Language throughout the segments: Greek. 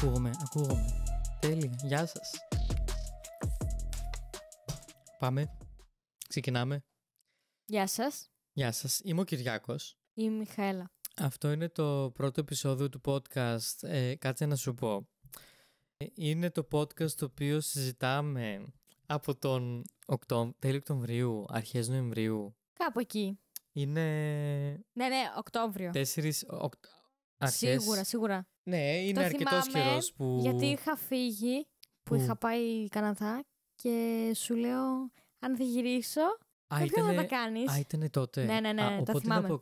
Ακούγομαι. Τέλεια. Γεια σας. Πάμε. Ξεκινάμε. Γεια σας. Γεια σας. Είμαι ο Κυριάκος. Είμαι η Μιχαέλα. Αυτό είναι το πρώτο επεισόδιο του podcast. Κάτσε να σου πω. Είναι το podcast το οποίο συζητάμε από τον τέλη Οκτωβρίου, αρχές Νοεμβρίου. Κάπου εκεί. Είναι... Ναι, Οκτώβριο. 4 αρχές. Σίγουρα. Ναι, είναι το αρκετός θυμάμαι, καιρός που... γιατί είχα φύγει, που είχα πάει Καναδά και σου λέω αν θα γυρίσω, ποιο θα τα κάνεις. Α, ήτανε τότε. Ναι, το οπότε θυμάμαι. είναι από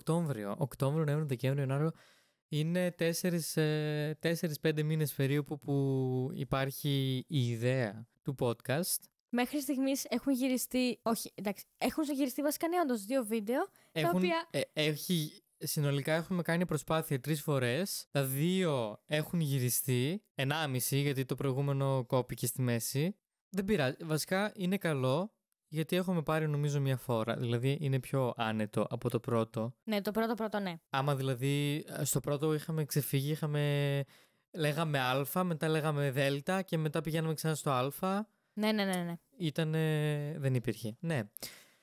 Οκτώβριο, Νοέμβριο, Δεκέμβριο, Ιανουάριο. Είναι 4-5 μήνες περίπου που υπάρχει η ιδέα του podcast. Μέχρι στιγμής έχουν γυριστεί, έχουν γυριστεί βασικά όντως 2 βίντεο, τα οποία... Συνολικά έχουμε κάνει προσπάθεια 3 φορές. Τα 2 έχουν γυριστεί. 1,5 γιατί το προηγούμενο κόπηκε στη μέση. Δεν πειράζει. Βασικά είναι καλό γιατί έχουμε πάρει νομίζω μια φορά. Δηλαδή είναι πιο άνετο από το πρώτο. Ναι, το πρώτο ναι. Άμα δηλαδή στο πρώτο είχαμε ξεφύγει, λέγαμε Α, μετά λέγαμε Δ και μετά πηγαίναμε ξανά στο Α. Ναι. Δεν υπήρχε. Ναι.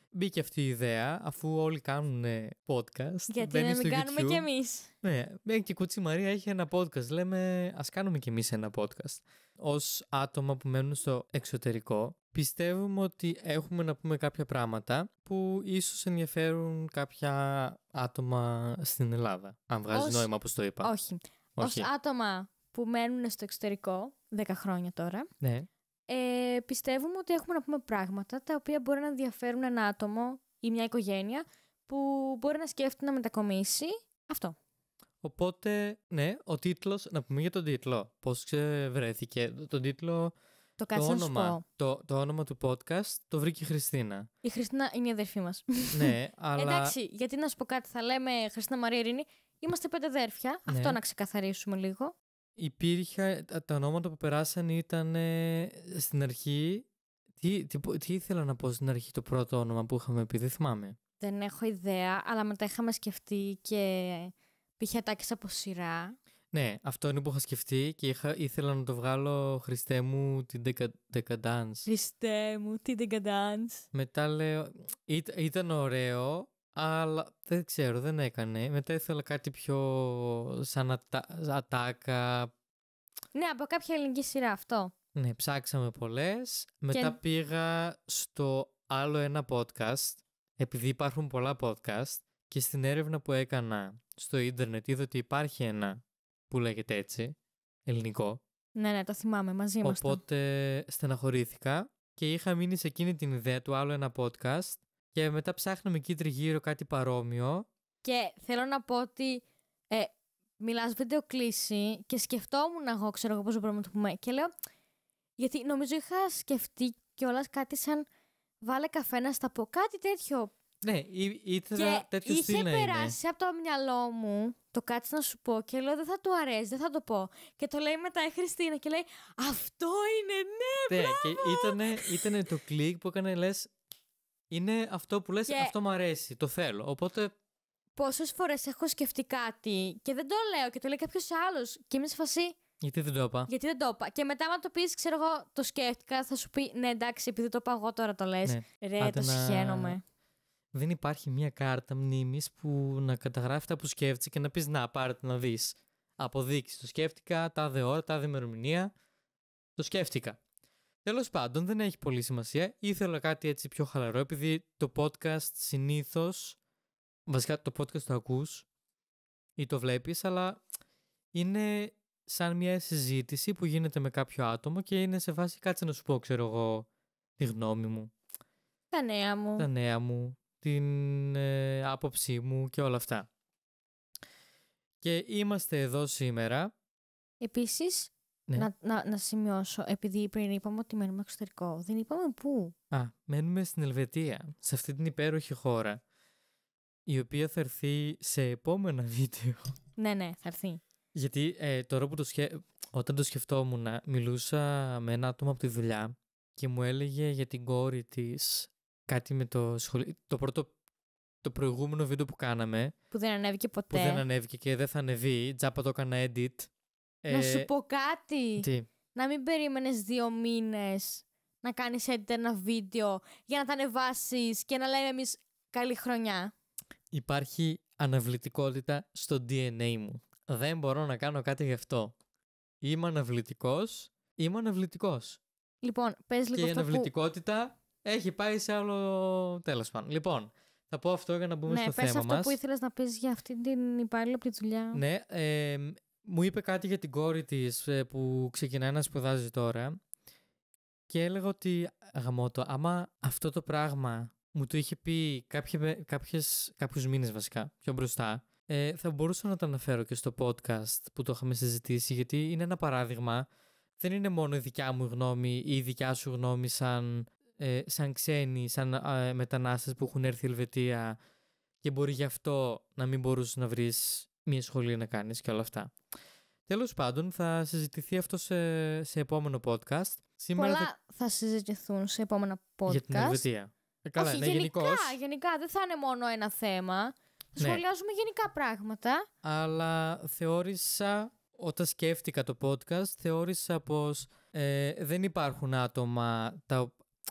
Μπήκε αυτή η ιδέα, αφού όλοι κάνουν podcast. Γιατί να μην κάνουμε κι εμείς. Ναι, και η Κούτσι Μαρία έχει ένα podcast. Λέμε, ας κάνουμε κι εμείς ένα podcast. Ως άτομα που μένουν στο εξωτερικό, πιστεύουμε ότι έχουμε να πούμε κάποια πράγματα που ίσως ενδιαφέρουν κάποια άτομα στην Ελλάδα. Αν βγάζει νόημα, όπως το είπα. Όχι. Ως άτομα που μένουν στο εξωτερικό, 10 χρόνια τώρα. Ναι. Πιστεύουμε ότι έχουμε να πούμε πράγματα τα οποία μπορεί να ενδιαφέρουν ένα άτομο ή μια οικογένεια που μπορεί να σκέφτεται να μετακομίσει. Αυτό. Οπότε, ναι, ο τίτλος, να πούμε για τον τίτλο. Πώς βρέθηκε τον τίτλο. Το όνομα του podcast το βρήκε η Χριστίνα. Η Χριστίνα είναι η αδερφή μας. Ναι, αλλά... Εντάξει, γιατί να σου πω κάτι, θα λέμε Χριστίνα Μαρία Ειρήνη, είμαστε 5 αδέρφια, ναι. Αυτό να ξεκαθαρίσουμε λίγο. Τα ονόματα που περάσαν ήταν στην αρχή. Τι ήθελα να πω στην αρχή το πρώτο όνομα που είχαμε πει, δεν θυμάμαι. Δεν έχω ιδέα, αλλά μετά είχαμε σκεφτεί και πιχιατάκες από σειρά. Ναι, αυτό είναι που είχα σκεφτεί και ήθελα να το βγάλω Χριστέ μου την Decadence. Χριστέ μου, την Decadence. Μετά λέω, ήταν ωραίο, αλλά δεν ξέρω, δεν έκανε. Μετά ήθελα κάτι πιο σαν ατάκα. Ναι, από κάποια ελληνική σειρά αυτό. Ναι, ψάξαμε πολλές. Μετά πήγα στο άλλο ένα podcast, επειδή υπάρχουν πολλά podcast, και στην έρευνα που έκανα στο ίντερνετ είδα ότι υπάρχει ένα που λέγεται έτσι, ελληνικό. Ναι, το θυμάμαι, μαζί μας. Οπότε στεναχωρήθηκα και είχα μείνει σε εκείνη την ιδέα του άλλο ένα podcast και μετά ψάχναμε εκεί τριγύρω κάτι παρόμοιο. Και θέλω να πω ότι μιλάς βίντεο κλίση και σκεφτόμουν εγώ, ξέρω εγώ πώς μπορούμε να το πούμε, και λέω, γιατί νομίζω είχα σκεφτεί κιόλας κάτι σαν βάλε καφέ να στα πω, κάτι τέτοιο. Ναι, ήθελα τέτοιο στυλ να είναι. Είχε περάσει από το μυαλό μου το κάτι να σου πω και λέω δεν θα του αρέσει, δεν θα το πω. Και το λέει μετά η Χριστίνα και λέει αυτό είναι, ναι, μπράβο. Και ήτανε το κλικ που έκανε, λες, είναι αυτό που λες, αυτό μου αρέσει, το θέλω. Οπότε... Πόσες φορές έχω σκεφτεί κάτι και δεν το λέω και το λέει κάποιος άλλος και είμαι σε φασί. Γιατί δεν το είπα. Και μετά, άμα το πεις, ξέρω εγώ, το σκέφτηκα, θα σου πει ναι, εντάξει, επειδή το είπα εγώ τώρα το λες. Ναι. Ρε, το συχαίνομαι. Δεν υπάρχει μια κάρτα μνήμης που να καταγράφει αυτά που σκέφτεσαι και να πεις να πάρετε να δεις. Αποδείξεις. Το σκέφτηκα, τάδε ώρα, τάδε ημερομηνία. Το σκέφτηκα. Τέλος πάντων, δεν έχει πολύ σημασία. Ήθελα κάτι έτσι πιο χαλαρό, επειδή το podcast συνήθως. Βασικά το podcast το ακούς ή το βλέπεις, αλλά είναι σαν μια συζήτηση που γίνεται με κάποιο άτομο και είναι σε βάση κάτσε να σου πω, ξέρω εγώ, τη γνώμη μου. Τα νέα μου. Την άποψή μου και όλα αυτά. Και είμαστε εδώ σήμερα. Επίσης, ναι. να σημειώσω, επειδή πριν είπαμε ότι μένουμε εξωτερικό, δεν είπαμε πού. Μένουμε στην Ελβετία, σε αυτή την υπέροχη χώρα, η οποία θα έρθει σε επόμενα βίντεο. Ναι, θα έρθει. Γιατί τώρα που όταν το σκεφτόμουν, μιλούσα με ένα άτομο από τη δουλειά και μου έλεγε για την κόρη της κάτι με το σχολείο. Το προηγούμενο βίντεο που κάναμε. Που δεν ανέβηκε ποτέ. Που δεν ανέβηκε και δεν θα ανεβεί. Τζάπα το έκανα edit. Να σου πω κάτι. Τι? Να μην περίμενες 2 μήνες να κάνεις edit ένα βίντεο για να τα ανεβάσεις και να λέμε εμείς καλή χρονιά. Υπάρχει αναβλητικότητα στο DNA μου. Δεν μπορώ να κάνω κάτι γι' αυτό. Είμαι αναβλητικός. Λοιπόν, πες λίγο Και η αυτό αναβλητικότητα έχει πάει σε άλλο τέλος πάντων. Λοιπόν, θα πω αυτό για να μπούμε στο θέμα μας. Ναι, πες αυτό που ήθελες να πεις για αυτή την υπάλληλο από τη δουλειά. Ναι, μου είπε κάτι για την κόρη της που ξεκινάει να σπουδάζει τώρα και έλεγα ότι γαμώτο, άμα αυτό το πράγμα μου το είχε πει κάποιους μήνες βασικά πιο μπροστά, θα μπορούσα να το αναφέρω και στο podcast που το είχαμε συζητήσει, γιατί είναι ένα παράδειγμα. Δεν είναι μόνο η δικιά μου γνώμη ή η δικιά σου γνώμη σαν ξένοι, σαν μετανάστες που έχουν έρθει η Ελβετία και μπορεί γι' αυτό να μην μπορούσες να βρεις μια σχολή να κάνεις και όλα αυτά. Τέλος πάντων, θα συζητηθεί αυτό σε επόμενο podcast. Πολλά θα συζητηθούν σε επόμενα podcast. Για την Ελβετία. Καλά, όχι, ναι, γενικά δεν θα είναι μόνο ένα θέμα. Ναι. Σχολιάζουμε γενικά πράγματα. Αλλά θεώρησα, όταν σκέφτηκα το podcast, θεώρησα πως δεν υπάρχουν άτομα,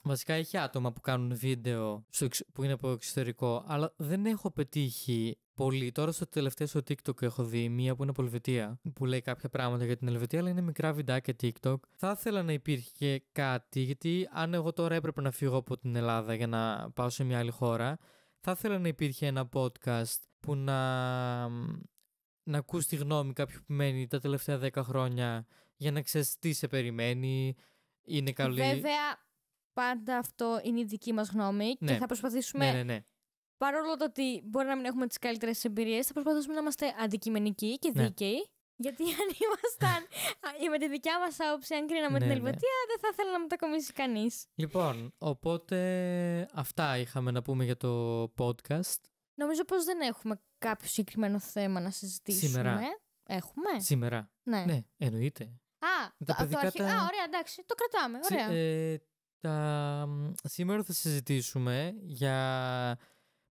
βασικά έχει άτομα που κάνουν βίντεο που είναι από εξωτερικό, αλλά δεν έχω πετύχει πολύ. Τώρα στο τελευταίο στο TikTok έχω δει μία που είναι από Ελβετία, που λέει κάποια πράγματα για την Ελβετία, αλλά είναι μικρά βιντεάκια TikTok. Θα ήθελα να υπήρχε κάτι, γιατί αν εγώ τώρα έπρεπε να φύγω από την Ελλάδα για να πάω σε μια άλλη χώρα, θα ήθελα να υπήρχε ένα podcast που να ακούς τη γνώμη κάποιου που μένει τα τελευταία 10 χρόνια για να ξέρεις τι σε περιμένει, είναι καλή. Βέβαια, πάντα αυτό είναι η δική μας γνώμη και θα προσπαθήσουμε, ναι. παρόλο το ότι μπορεί να μην έχουμε τις καλύτερες εμπειρίες, θα προσπαθήσουμε να είμαστε αντικειμενικοί και δίκαιοι. Γιατί αν ήμασταν με τη δικιά μας άποψη, αν κρίναμε την Ελβετία, δεν θα ήθελα να μετακομίσει κανείς. Λοιπόν, οπότε αυτά είχαμε να πούμε για το podcast. Νομίζω πως δεν έχουμε κάποιο συγκεκριμένο θέμα να συζητήσουμε. Σήμερα. Έχουμε. Σήμερα. Ναι, εννοείται. Ωραία, εντάξει, το κρατάμε. Ωραία. Σήμερα θα συζητήσουμε για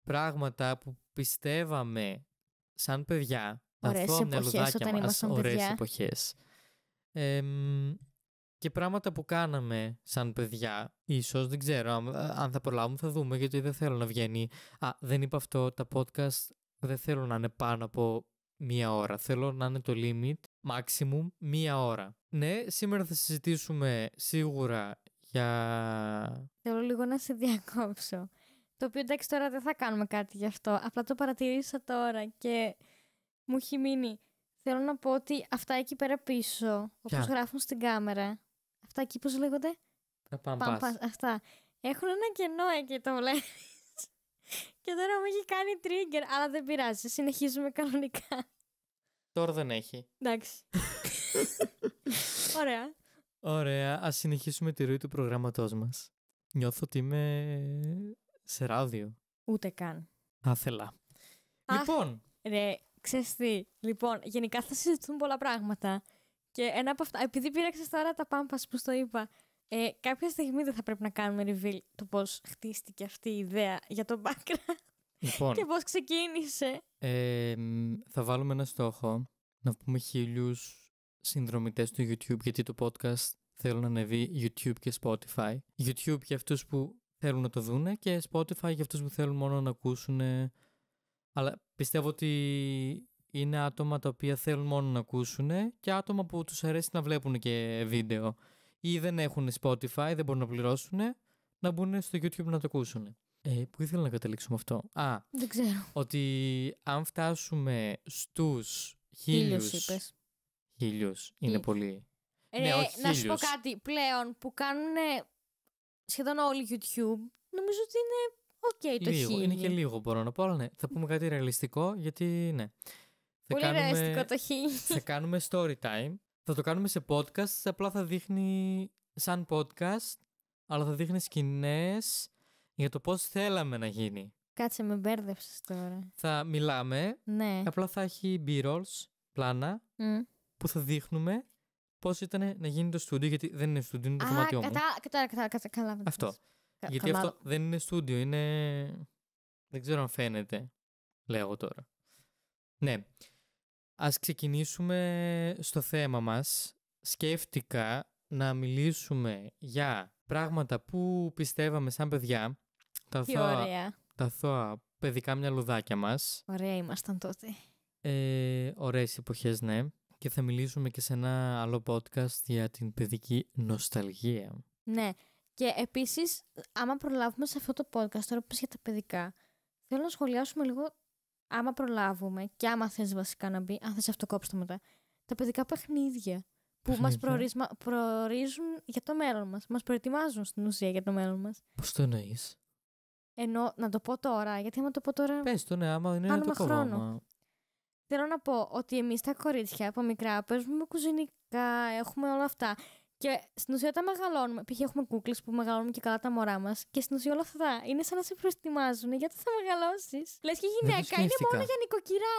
πράγματα που πιστεύαμε σαν παιδιά. Ωραίες εποχές όταν ήμασταν παιδιά. Ωραίες εποχές. Και πράγματα που κάναμε σαν παιδιά, ίσως, δεν ξέρω, αν θα προλάβουμε θα δούμε, γιατί δεν θέλω να βγαίνει. Δεν είπα αυτό, τα podcast δεν θέλω να είναι πάνω από 1 ώρα. Θέλω να είναι το limit, maximum 1 ώρα. Ναι, σήμερα θα συζητήσουμε σίγουρα για... Θέλω λίγο να σε διακόψω. Το οποίο εντάξει τώρα δεν θα κάνουμε κάτι γι' αυτό. Απλά το παρατηρήσα τώρα και μου έχει μείνει. Θέλω να πω ότι αυτά εκεί πέρα πίσω, όπως γράφουν στην κάμερα, αυτά εκεί πώς λέγονται? Τα πάμπας. Αυτά. Έχουν ένα κενό εκεί, το βλέπεις. Και τώρα μου έχει κάνει trigger, αλλά δεν πειράζει. Συνεχίζουμε κανονικά. Τώρα δεν έχει. Εντάξει. Ωραία. Ωραία, ας συνεχίσουμε τη ροή του προγράμματός μας. Νιώθω ότι είμαι σε ράδιο. Ούτε καν. Θα ήθελα. Λοιπόν. Ρε, ξέρεις τι. Λοιπόν, γενικά θα συζητούν πολλά πράγματα. Και ένα από αυτά, επειδή πήραξες τώρα τα πάμπας που στο είπα, κάποια στιγμή δεν θα πρέπει να κάνουμε reveal το πώς χτίστηκε αυτή η ιδέα για το background. Λοιπόν, και πώς ξεκίνησε. Θα βάλουμε ένα στόχο να πούμε 1000 συνδρομητές στο YouTube, γιατί το podcast θέλω να ανεβεί YouTube και Spotify. YouTube για αυτούς που θέλουν να το δούνε και Spotify για αυτούς που θέλουν μόνο να ακούσουν. Αλλά πιστεύω ότι είναι άτομα τα οποία θέλουν μόνο να ακούσουν και άτομα που τους αρέσει να βλέπουν και βίντεο. Ή δεν έχουν Spotify, δεν μπορούν να πληρώσουν, να μπουν στο YouTube να το ακούσουν. Πού ήθελα να καταλήξουμε αυτό? Δεν ξέρω. Ότι αν φτάσουμε στους 1000 είπες. 1000 είναι πολύ. Ναι, όχι να σου πω κάτι. Πλέον που κάνουν σχεδόν όλοι YouTube, νομίζω ότι είναι ok το 1000. Είναι και λίγο μπορώ να πω, αλλά ναι. Θα πούμε κάτι ρεαλιστικό, γιατί ναι. Πολύ ρεαλιστικό το 1000. Θα κάνουμε story time. Θα το κάνουμε σε podcast, απλά θα δείχνει σαν podcast, αλλά θα δείχνει σκηνές για το πώς θέλαμε να γίνει. Κάτσε, με μπέρδεψες τώρα. Θα μιλάμε, ναι. Απλά θα έχει b-rolls, πλάνα, που θα δείχνουμε πώς ήταν να γίνει το στούντιο, γιατί δεν είναι στούντιο, είναι το δωμάτιό μου. Καταλάβα. Αυτό. Γιατί αυτό δεν είναι στούντιο, είναι... Δεν ξέρω αν φαίνεται, λέω τώρα. Ναι. ας ξεκινήσουμε στο θέμα μας. Σκέφτηκα να μιλήσουμε για πράγματα που πιστεύαμε σαν παιδιά. Τι ωραία. Τα αθώα παιδικά μυαλουδάκια μας. Ωραία ήμασταν τότε. Ωραίες εποχές, ναι. Και θα μιλήσουμε και σε ένα άλλο podcast για την παιδική νοσταλγία. Ναι. Και επίσης, άμα προλάβουμε σε αυτό το podcast, τώρα που πες για τα παιδικά, θέλω να σχολιάσουμε λίγο, άμα προλάβουμε και άμα θες βασικά να μπει, αν θες αυτοκόψτε μετά, τα παιδικά παιχνίδια που μας προορίζουν για το μέλλον μας. Μας προετοιμάζουν στην ουσία για το μέλλον μας. Πώς το εννοείς? Ενώ, να το πω τώρα, γιατί άμα το πω τώρα... Πες το, ναι, άμα είναι το κόβω. Θέλω να πω ότι εμείς τα κορίτσια από μικρά παίζουμε κουζινικά, έχουμε όλα αυτά. Και στην ουσία όταν μεγαλώνουμε, π.χ. έχουμε κούκλες που μεγαλώνουμε και καλά τα μωρά μας, και στην ουσία όλα αυτά είναι σαν να σε προετοιμάζουν γιατί θα μεγαλώσεις. Λες και γυναίκα είναι μόνο για νοικοκυρά.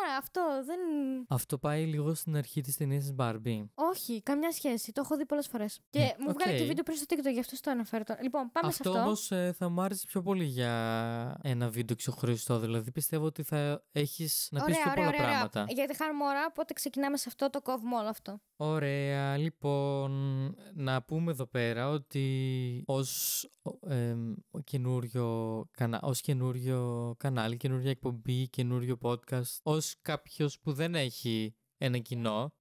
Αυτό πάει λίγο στην αρχή της ταινίας της Barbie. Όχι, καμιά σχέση. Το έχω δει πολλές φορές. Και μου βγάλε και βίντεο πριν στο TikTok, γι' αυτό το αναφέρω τώρα. Λοιπόν, πάμε σε αυτό. Αυτό όμως θα μου άρεσε πιο πολύ για ένα βίντεο ξεχωριστό. Δηλαδή πιστεύω ότι θα έχεις να πεις πιο πολλά πράγματα. Γιατί χάνουμε μωρά, οπότε ξεκινάμε σε αυτό, το κόβουμε όλο αυτό. Ωραία, λοιπόν, να πούμε εδώ πέρα ότι ως καινούριο κανάλι, καινούργια εκπομπή, καινούριο podcast, ως κάποιος που δεν έχει ένα κοινό,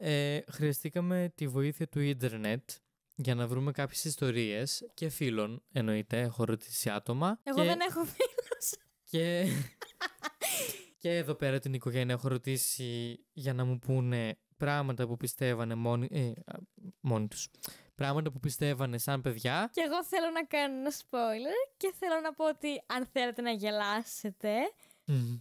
χρειαστήκαμε τη βοήθεια του ίντερνετ για να βρούμε κάποιες ιστορίες και φίλων, εννοείται, έχω ρωτήσει άτομα. Εγώ δεν έχω φίλους. Και εδώ πέρα την οικογένεια έχω ρωτήσει για να μου πούνε πράγματα που πιστεύανε μόνοι τους. Πράγματα που πιστεύανε σαν παιδιά. Και εγώ θέλω να κάνω ένα spoiler και θέλω να πω ότι αν θέλετε να γελάσετε,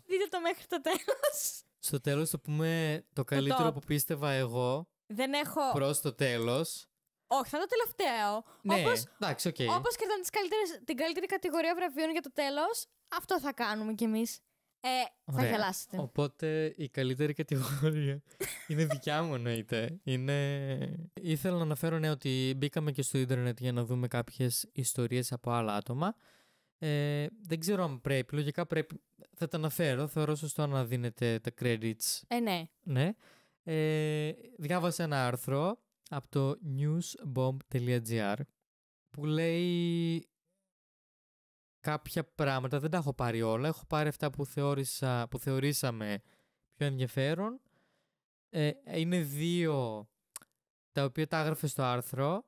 δείτε το μέχρι το τέλος. Στο τέλος θα πούμε το καλύτερο που πίστευα εγώ. Δεν έχω... προς το τέλος. Όχι, θα το τελευταίο. Ναι, εντάξει, οκ. Όπως κρατάνε την καλύτερη κατηγορία βραβείων για το τέλος, αυτό θα κάνουμε κι εμείς. Θα γελάσετε. Οπότε η καλύτερη κατηγορία είναι δικιά μου, εννοείται. Ήθελα να αναφέρω, ναι, ότι μπήκαμε και στο ίντερνετ για να δούμε κάποιες ιστορίες από άλλα άτομα. Δεν ξέρω αν πρέπει, λογικά πρέπει. Θα τα αναφέρω, θεωρώ σωστό να δίνετε τα credits. Ναι. Διάβασα ένα άρθρο από το newsbomb.gr που λέει κάποια πράγματα, δεν τα έχω πάρει όλα, έχω πάρει αυτά που θεωρήσαμε πιο ενδιαφέρον. Είναι 2 τα οποία τα έγραφε στο άρθρο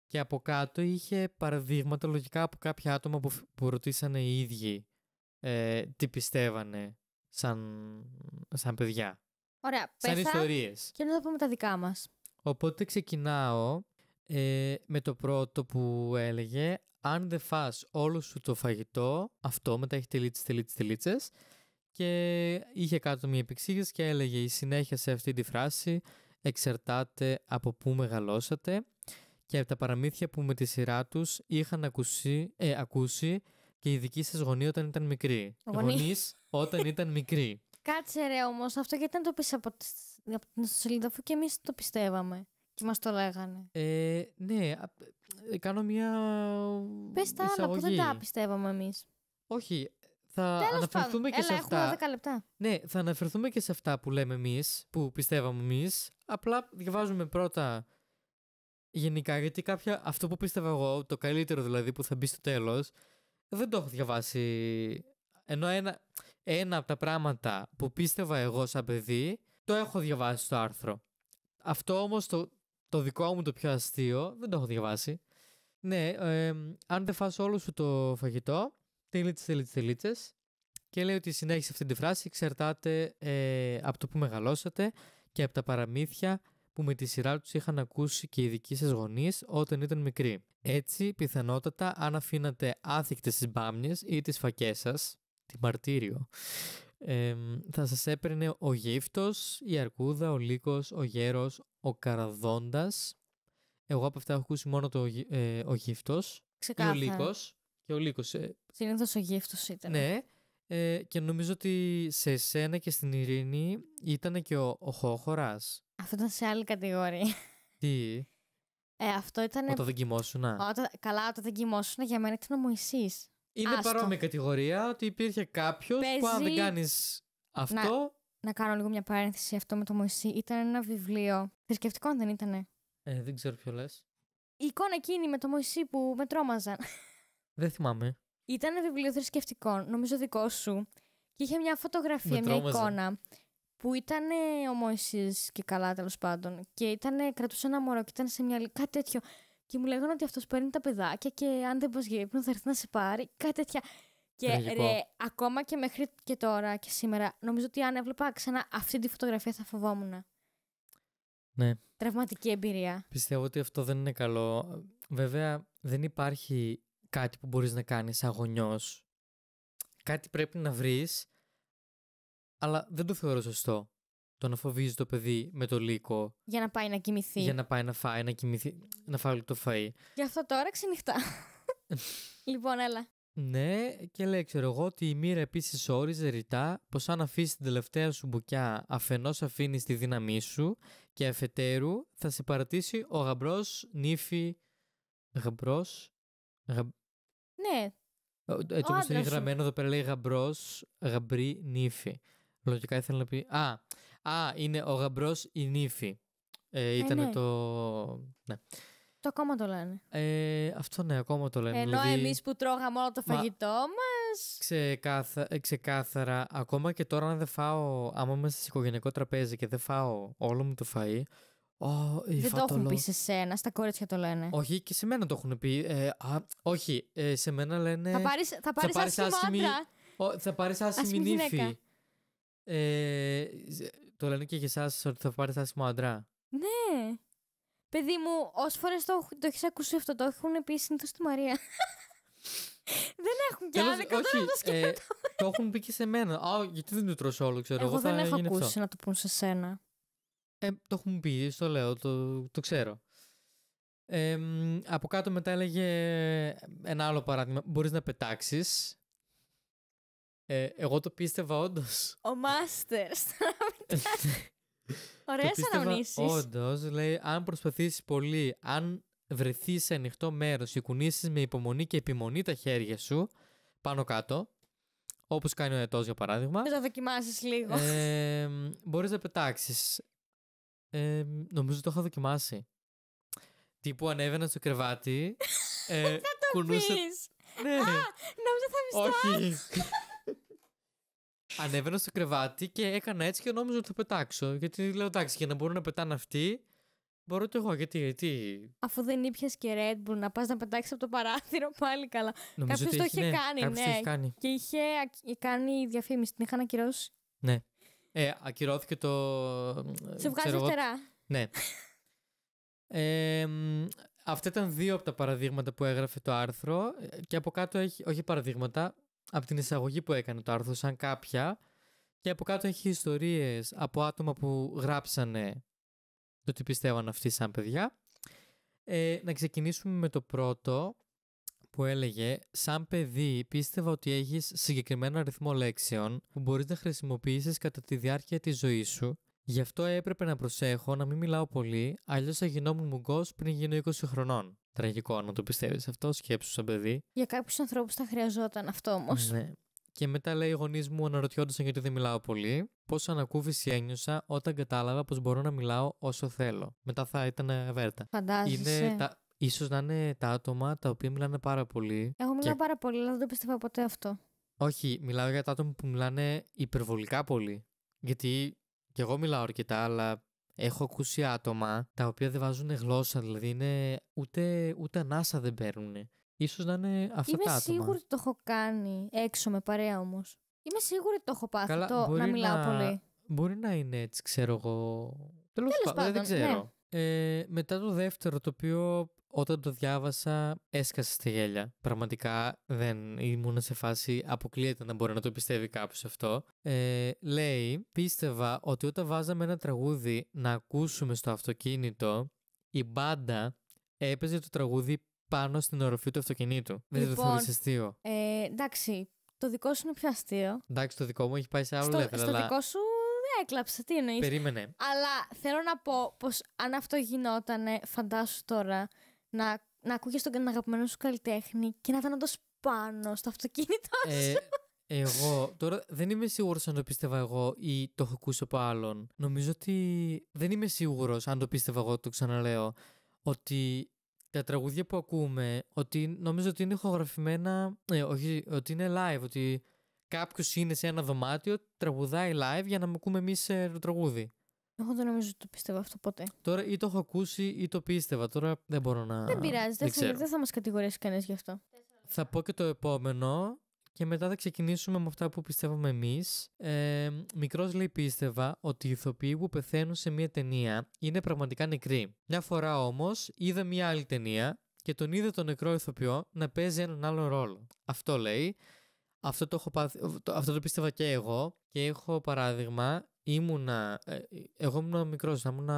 και από κάτω είχε παραδείγματα λογικά από κάποια άτομα που ρωτήσανε οι ίδιοι τι πιστεύανε σαν παιδιά. Ωραία, σαν ιστορίες. Και να το πούμε τα δικά μας. Οπότε ξεκινάω με το πρώτο που έλεγε: αν δεν φας όλο σου το φαγητό, αυτό μετά έχει τελίτσες, και είχε κάτω μια επεξήγηση και έλεγε: η συνέχεια σε αυτή τη φράση εξαρτάται από πού μεγαλώσατε και από τα παραμύθια που με τη σειρά τους είχαν ακούσει και οι δικοί σας γονείς όταν ήταν μικροί. Κάτσε ρε όμως, αυτό γιατί δεν το πεις από την σελίδα, αφού και εμείς το πιστεύαμε και μας το λέγανε. Ναι, κάνω μια πες τα άλλα που δεν τα πιστεύαμε εμείς. Όχι, θα αναφερθούμε και σε αυτά. Έχουμε 10 λεπτά. Ναι, θα αναφερθούμε και σε αυτά που λέμε εμείς, που πιστεύαμε εμείς. Απλά διαβάζουμε πρώτα γενικά, γιατί αυτό που πίστευα εγώ, το καλύτερο δηλαδή που θα μπει στο τέλος, δεν το έχω διαβάσει. Ενώ ένα από τα πράγματα που πίστευα εγώ σαν παιδί, το έχω διαβάσει στο άρθρο. Αυτό όμως το δικό μου το πιο αστείο, δεν το έχω διαβάσει. Ναι, αν δεν φας όλο σου το φαγητό, τελίτσες, και λέει ότι η συνέχεια αυτή τη φράση εξαρτάται από το που μεγαλώσατε και από τα παραμύθια που με τη σειρά τους είχαν ακούσει και οι δικοί σας γονείς όταν ήταν μικροί. Έτσι, πιθανότατα, αν αφήνατε άθικτες τις μπάμιες ή τις φακές σας, τη μαρτύριο, θα σας έπαιρνε ο γύφτος, η αρκούδα, ο λύκος, ο γέρος, ο καραδόντας. Εγώ από αυτά έχω ακούσει μόνο ο γύφτος ή ο λύκος. Και ο λύκος. Συνήθως ο γύφτος ήταν. Ναι. Και νομίζω ότι σε εσένα και στην Ειρήνη ήταν και ο χόχορας. Αυτό ήταν σε άλλη κατηγορία. Τι? Αυτό ήταν. Όταν δεν κοιμόσουνα. Καλά, όταν δεν κοιμόσουνα, για μένα ήταν ο Μωυσής. Είναι παρόμοια κατηγορία ότι υπήρχε κάποιος που αν δεν κάνεις αυτό. να κάνω λίγο μια παρένθεση αυτό με το Μωυσή. Ήταν ένα βιβλίο θρησκευτικό, δεν ήτανε? Δεν ξέρω ποιο λες. Η εικόνα εκείνη με το Μωυσή που με τρόμαζαν. Δεν θυμάμαι. Ήταν βιβλίο θρησκευτικό, νομίζω δικό σου. Και είχε μια φωτογραφία, Με μια τρόμαζε. εικόνα. Που ήταν ο Μωυσής και καλά, τέλος πάντων. Και κρατούσε ένα μωρό και ήταν σε μια. Κάτι τέτοιο. Και μου λέγανε ότι αυτός παίρνει τα παιδάκια και αν δεν πας για ύπνο θα έρθει να σε πάρει. Κάτι τέτοια. Και Τραγικό. ακόμα και μέχρι και τώρα και σήμερα, νομίζω ότι αν έβλεπα ξανά αυτή τη φωτογραφία θα φοβόμουν. Ναι. Τραυματική εμπειρία. Πιστεύω ότι αυτό δεν είναι καλό. Βέβαια, δεν υπάρχει κάτι που μπορείς να κάνεις σαν γονιός. Κάτι πρέπει να βρεις, αλλά δεν το θεωρώ σωστό. Το να φοβίζει το παιδί με το λύκο Για να πάει να κοιμηθεί. για να πάει να φάει, να κοιμηθεί, να φάει όλο το φαΐ. Γι' αυτό τώρα ξενυχτά. Λοιπόν, έλα. Ναι, και λέει, ξέρω εγώ, ότι η μοίρα επίσης όριζε ρητά πως αν αφήσεις την τελευταία σου μπουκιά, αφενός αφήνεις τη δύναμή σου και αφετέρου θα σε παρατήσει ο γαμπρός νύφη. Γαμπρός. Ναι, Έτσι όπως άντρας είναι σου. γραμμένο εδώ πέρα λέει γαμπρός, γαμπρή, νύφη. Λογικά ήθελα να πει. Είναι ο γαμπρός η νύφη. Ήτανε ναι. Ναι. το ακόμα το λένε. Αυτό ναι, ακόμα το λένε. Ενώ δηλαδή, εμείς που τρώγαμε όλο το φαγητό μας. ξεκάθαρα, ακόμα και τώρα αν δεν φάω, άμα είμαστε σε οικογενειακό τραπέζι και δεν φάω όλο μου το φαΐ. Δεν το έχουν πει σε σένα, στα κορίτσια το λένε. Όχι, και σε μένα το έχουν πει. Όχι, σε μένα λένε. Θα πάρεις άσχημο άντρα. Θα πάρεις άσχημη Άσχημη νύφη. γυναίκα. Το λένε και για εσάς ότι θα πάρεις άσχημο άντρα. Ναι. Παιδί μου, όσες φορές το έχεις ακούσει αυτό, το έχουν πει συνήθως στη Μαρία. Δεν έχουν κι Τέλος, άλλοι, τώρα όχι, το σκέφτομαι. το έχουν πει και σε μένα. Γιατί δεν το τρως όλο, ξέρω Εγώ δεν θα έχω γίνει ακούσει αυτό. να το πούν σε σένα. Το έχουν πει, στο λέω, το ξέρω. Από κάτω μετά έλεγε ένα άλλο παράδειγμα. Μπορείς να πετάξεις. Εγώ το πίστευα όντως. Ο Μάστερς. Ωραίες αναμνήσεις. Όντως, λέει, αν προσπαθήσεις πολύ, αν βρεθείς σε ανοιχτό μέρος και κουνήσεις με υπομονή και επιμονή τα χέρια σου, πάνω κάτω, όπως κάνει ο αετός για παράδειγμα, Θα το δοκιμάσεις λίγο. μπορείς να πετάξεις. Νομίζω το είχα δοκιμάσει. Τύπου ανέβαινα στο κρεβάτι. κουνούσα... Πεις. Ναι. Νόμιζα θα πεις το Όχι. Ανέβαινα στο κρεβάτι και έκανα έτσι και νόμιζα ότι θα πετάξω. Γιατί λέω εντάξει, για να μπορούν να πετάνε αυτοί, μπορώ και εγώ. Γιατί. Αφού δεν ήπιες και Red Bull να πας να πετάξεις από το παράθυρο, πάλι καλά. Νομίζω Κάποιος ότι το είχε κάνει, κάποιος το ναι. έχει κάνει. Και είχε κάνει διαφήμιση, την είχαν ακυρώσει. Ναι. Ακυρώθηκε το. Σε βγάζει ξέρω εγώ, φτερά. Ναι. Αυτά ήταν δύο από τα παραδείγματα που έγραφε το άρθρο. Και από κάτω έχει. Όχι παραδείγματα. Από την εισαγωγή που έκανε το άρθρο, σαν κάποια. Και από κάτω έχει ιστορίες από άτομα που γράψανε το τι πιστεύαν αυτοί σαν παιδιά. Να ξεκινήσουμε με το πρώτο που έλεγε «Σαν παιδί πίστευα ότι έχεις συγκεκριμένο αριθμό λέξεων που μπορείς να χρησιμοποιήσεις κατά τη διάρκεια της ζωής σου. Γι' αυτό έπρεπε να προσέχω να μην μιλάω πολύ, αλλιώς θα γινόμουν μουγκός πριν γίνω 20 χρονών». Τραγικό να το πιστεύεις αυτό, σκέψου σαν παιδί. Για κάποιους ανθρώπους θα χρειαζόταν αυτό όμως. Ναι. Και μετά λέει οι γονείς μου αναρωτιόντουσαν γιατί δεν μιλάω πολύ. Πόσο ανακούφιση ένιωσα όταν κατάλαβα πως μπορώ να μιλάω όσο θέλω. Μετά θα ήταν βέρτα. Φαντάζεσαι. Ίσως να είναι τα άτομα τα οποία μιλάνε πάρα πολύ. Εγώ μιλάω πάρα πολύ, αλλά δεν το πίστευα ποτέ αυτό. Όχι, μιλάω για τα άτομα που μιλάνε υπερβολικά πολύ. Γιατί και εγώ μιλάω αρκετά, αλλά έχω ακούσει άτομα τα οποία δεν βάζουν γλώσσα. Δηλαδή είναι ούτε ανάσα δεν παίρνουν. Ίσως να είναι αυτά τα άτομα. Είμαι σίγουρη ότι το έχω κάνει έξω με παρέα όμως. Είμαι σίγουρη ότι το έχω πάθει. Καλά, το να μιλάω πολύ. Μπορεί να είναι έτσι, ξέρω εγώ. Τέλος πάντων, δεν ξέρω. Μετά το δεύτερο, το οποίο όταν το διάβασα έσκασε στη γέλια. Πραγματικά δεν ήμουν σε φάση, αποκλείεται να μπορεί να το πιστεύει κάποιος αυτό. Λέει, πίστευα ότι όταν βάζαμε ένα τραγούδι να ακούσουμε στο αυτοκίνητο, η μπάντα έπαιζε το τραγούδι πάνω στην οροφή του αυτοκινήτου. Δεν το θεωρείς αστείο? Εντάξει, το δικό σου είναι πιο αστείο. Εντάξει, το δικό μου έχει πάει σε άλλο level. Στο δικό σου δεν έκλαψε, τι εννοείς? Περίμενε. Αλλά θέλω να πω πως αν αυτό γινότανε, φαντάσου τώρα να ακούγες τον αγαπημένο σου καλλιτέχνη και να ήταν όντως πάνω στο αυτοκίνητό σου. Εγώ τώρα δεν είμαι σίγουρος αν το πίστευα εγώ ή το έχω ακούσει από άλλον. Νομίζω ότι δεν είμαι σίγουρος αν το πίστευα εγώ, το ξαναλέω, ότι τα τραγούδια που ακούμε, ότι νομίζω ότι είναι ηχογραφημένα, όχι, ότι είναι live, ότι κάποιος είναι σε ένα δωμάτιο, τραγουδάει live για να με ακούμε εμείς το τραγούδι. Εγώ δεν νομίζω ότι το πίστευα αυτό ποτέ. Τώρα ή το έχω ακούσει ή το πίστευα. Τώρα δεν μπορώ να. Δεν πειράζει, δεν θα μας κατηγορήσει κανείς γι' αυτό. Θα πω και το επόμενο και μετά θα ξεκινήσουμε με αυτά που πιστεύουμε εμείς. Μικρός λέει πίστευα ότι οι ηθοποιοί που πεθαίνουν σε μια ταινία είναι πραγματικά νεκροί. Μια φορά όμως είδα μια άλλη ταινία και τον είδα τον νεκρό ηθοποιό να παίζει έναν άλλο ρόλο. Αυτό λέει. Αυτό το πίστευα και εγώ και έχω παράδειγμα. Εγώ ήμουν μικρός, ήμουν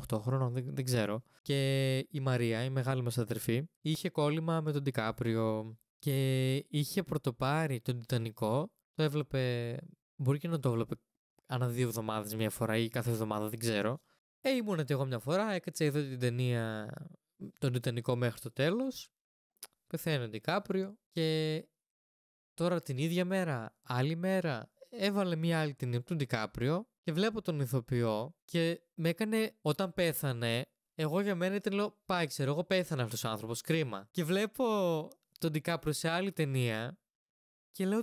8 χρόνων, δεν ξέρω. Και η Μαρία, η μεγάλη μας αδερφή, είχε κόλλημα με τον Ντικάπριο και είχε πρωτοπάρει τον Τιτανικό. Το έβλεπε, μπορεί και να το έβλεπε ανά 2 εβδομάδες μια φορά ή κάθε εβδομάδα, δεν ξέρω. Ήμουνα και εγώ μια φορά, έκατσα, είδα την ταινία τον Τιτανικό μέχρι το τέλος. Πεθαίνει ο Ντικάπριο και τώρα την ίδια μέρα, άλλη μέρα, έβαλε μια άλλη ταινία του Ντικάπριο και βλέπω τον ηθοποιό και με έκανε, όταν πέθανε, εγώ για μένα ήταν λέω, πάει ξέρω, εγώ πέθανε αυτός ο άνθρωπος, κρίμα. Και βλέπω τον Ντικάπριο σε άλλη ταινία και λέω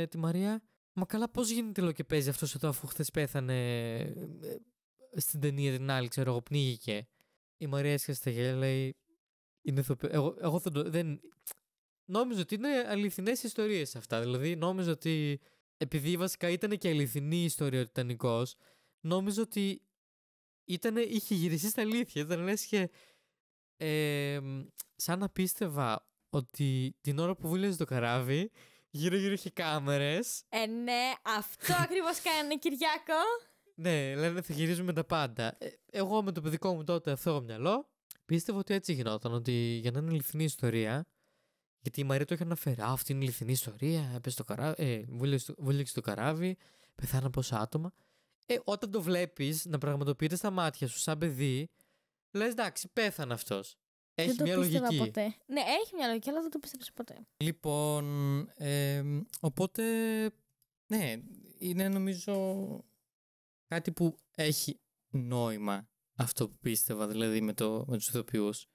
τη Μαρία, μα καλά πώς γίνεται λέω και παίζει αυτός εδώ αφού χθες πέθανε στην ταινία την άλλη, ξέρω εγώ, πνίγηκε. Η Μαρία έσκασε τα γέλια, λέει, είναι ηθοποιό. Εγώ δεν... Νόμιζα ότι είναι αληθινές ιστορίες αυτά, δηλαδή νόμιζα ότι επειδή βασικά ήταν και αληθινή η ιστορία ο Τιτανικός, νόμιζα ότι είχε γυριστεί στα αλήθεια. Ήταν λες και σαν να πίστευα ότι την ώρα που βούλιαζε το καράβι, γύρω-γύρω είχε κάμερες. Ναι, αυτό ακριβώς κάνει, Κυριάκο. Ναι, λένε θα γυρίζουμε τα πάντα. Εγώ με το παιδικό μου τότε αθώο μυαλό, πίστευα ότι έτσι γινόταν, ότι για να είναι αληθινή ιστορία. Γιατί η Μαρία το είχε αναφέρει. Αυτή είναι η αληθινή ιστορία. Έπεσε το καράβι, βούλιαξε το καράβι, πεθάναν πόσα άτομα. Όταν το βλέπεις να πραγματοποιείται στα μάτια σου σαν παιδί, λες εντάξει, πέθανε αυτός. Έχει μια λογική. Ποτέ. Ναι, έχει μια λογική, αλλά δεν το πίστεψα ποτέ. Λοιπόν, οπότε, ναι, είναι νομίζω κάτι που έχει νόημα αυτό που πίστευα, δηλαδή με τους ηθοποιούς.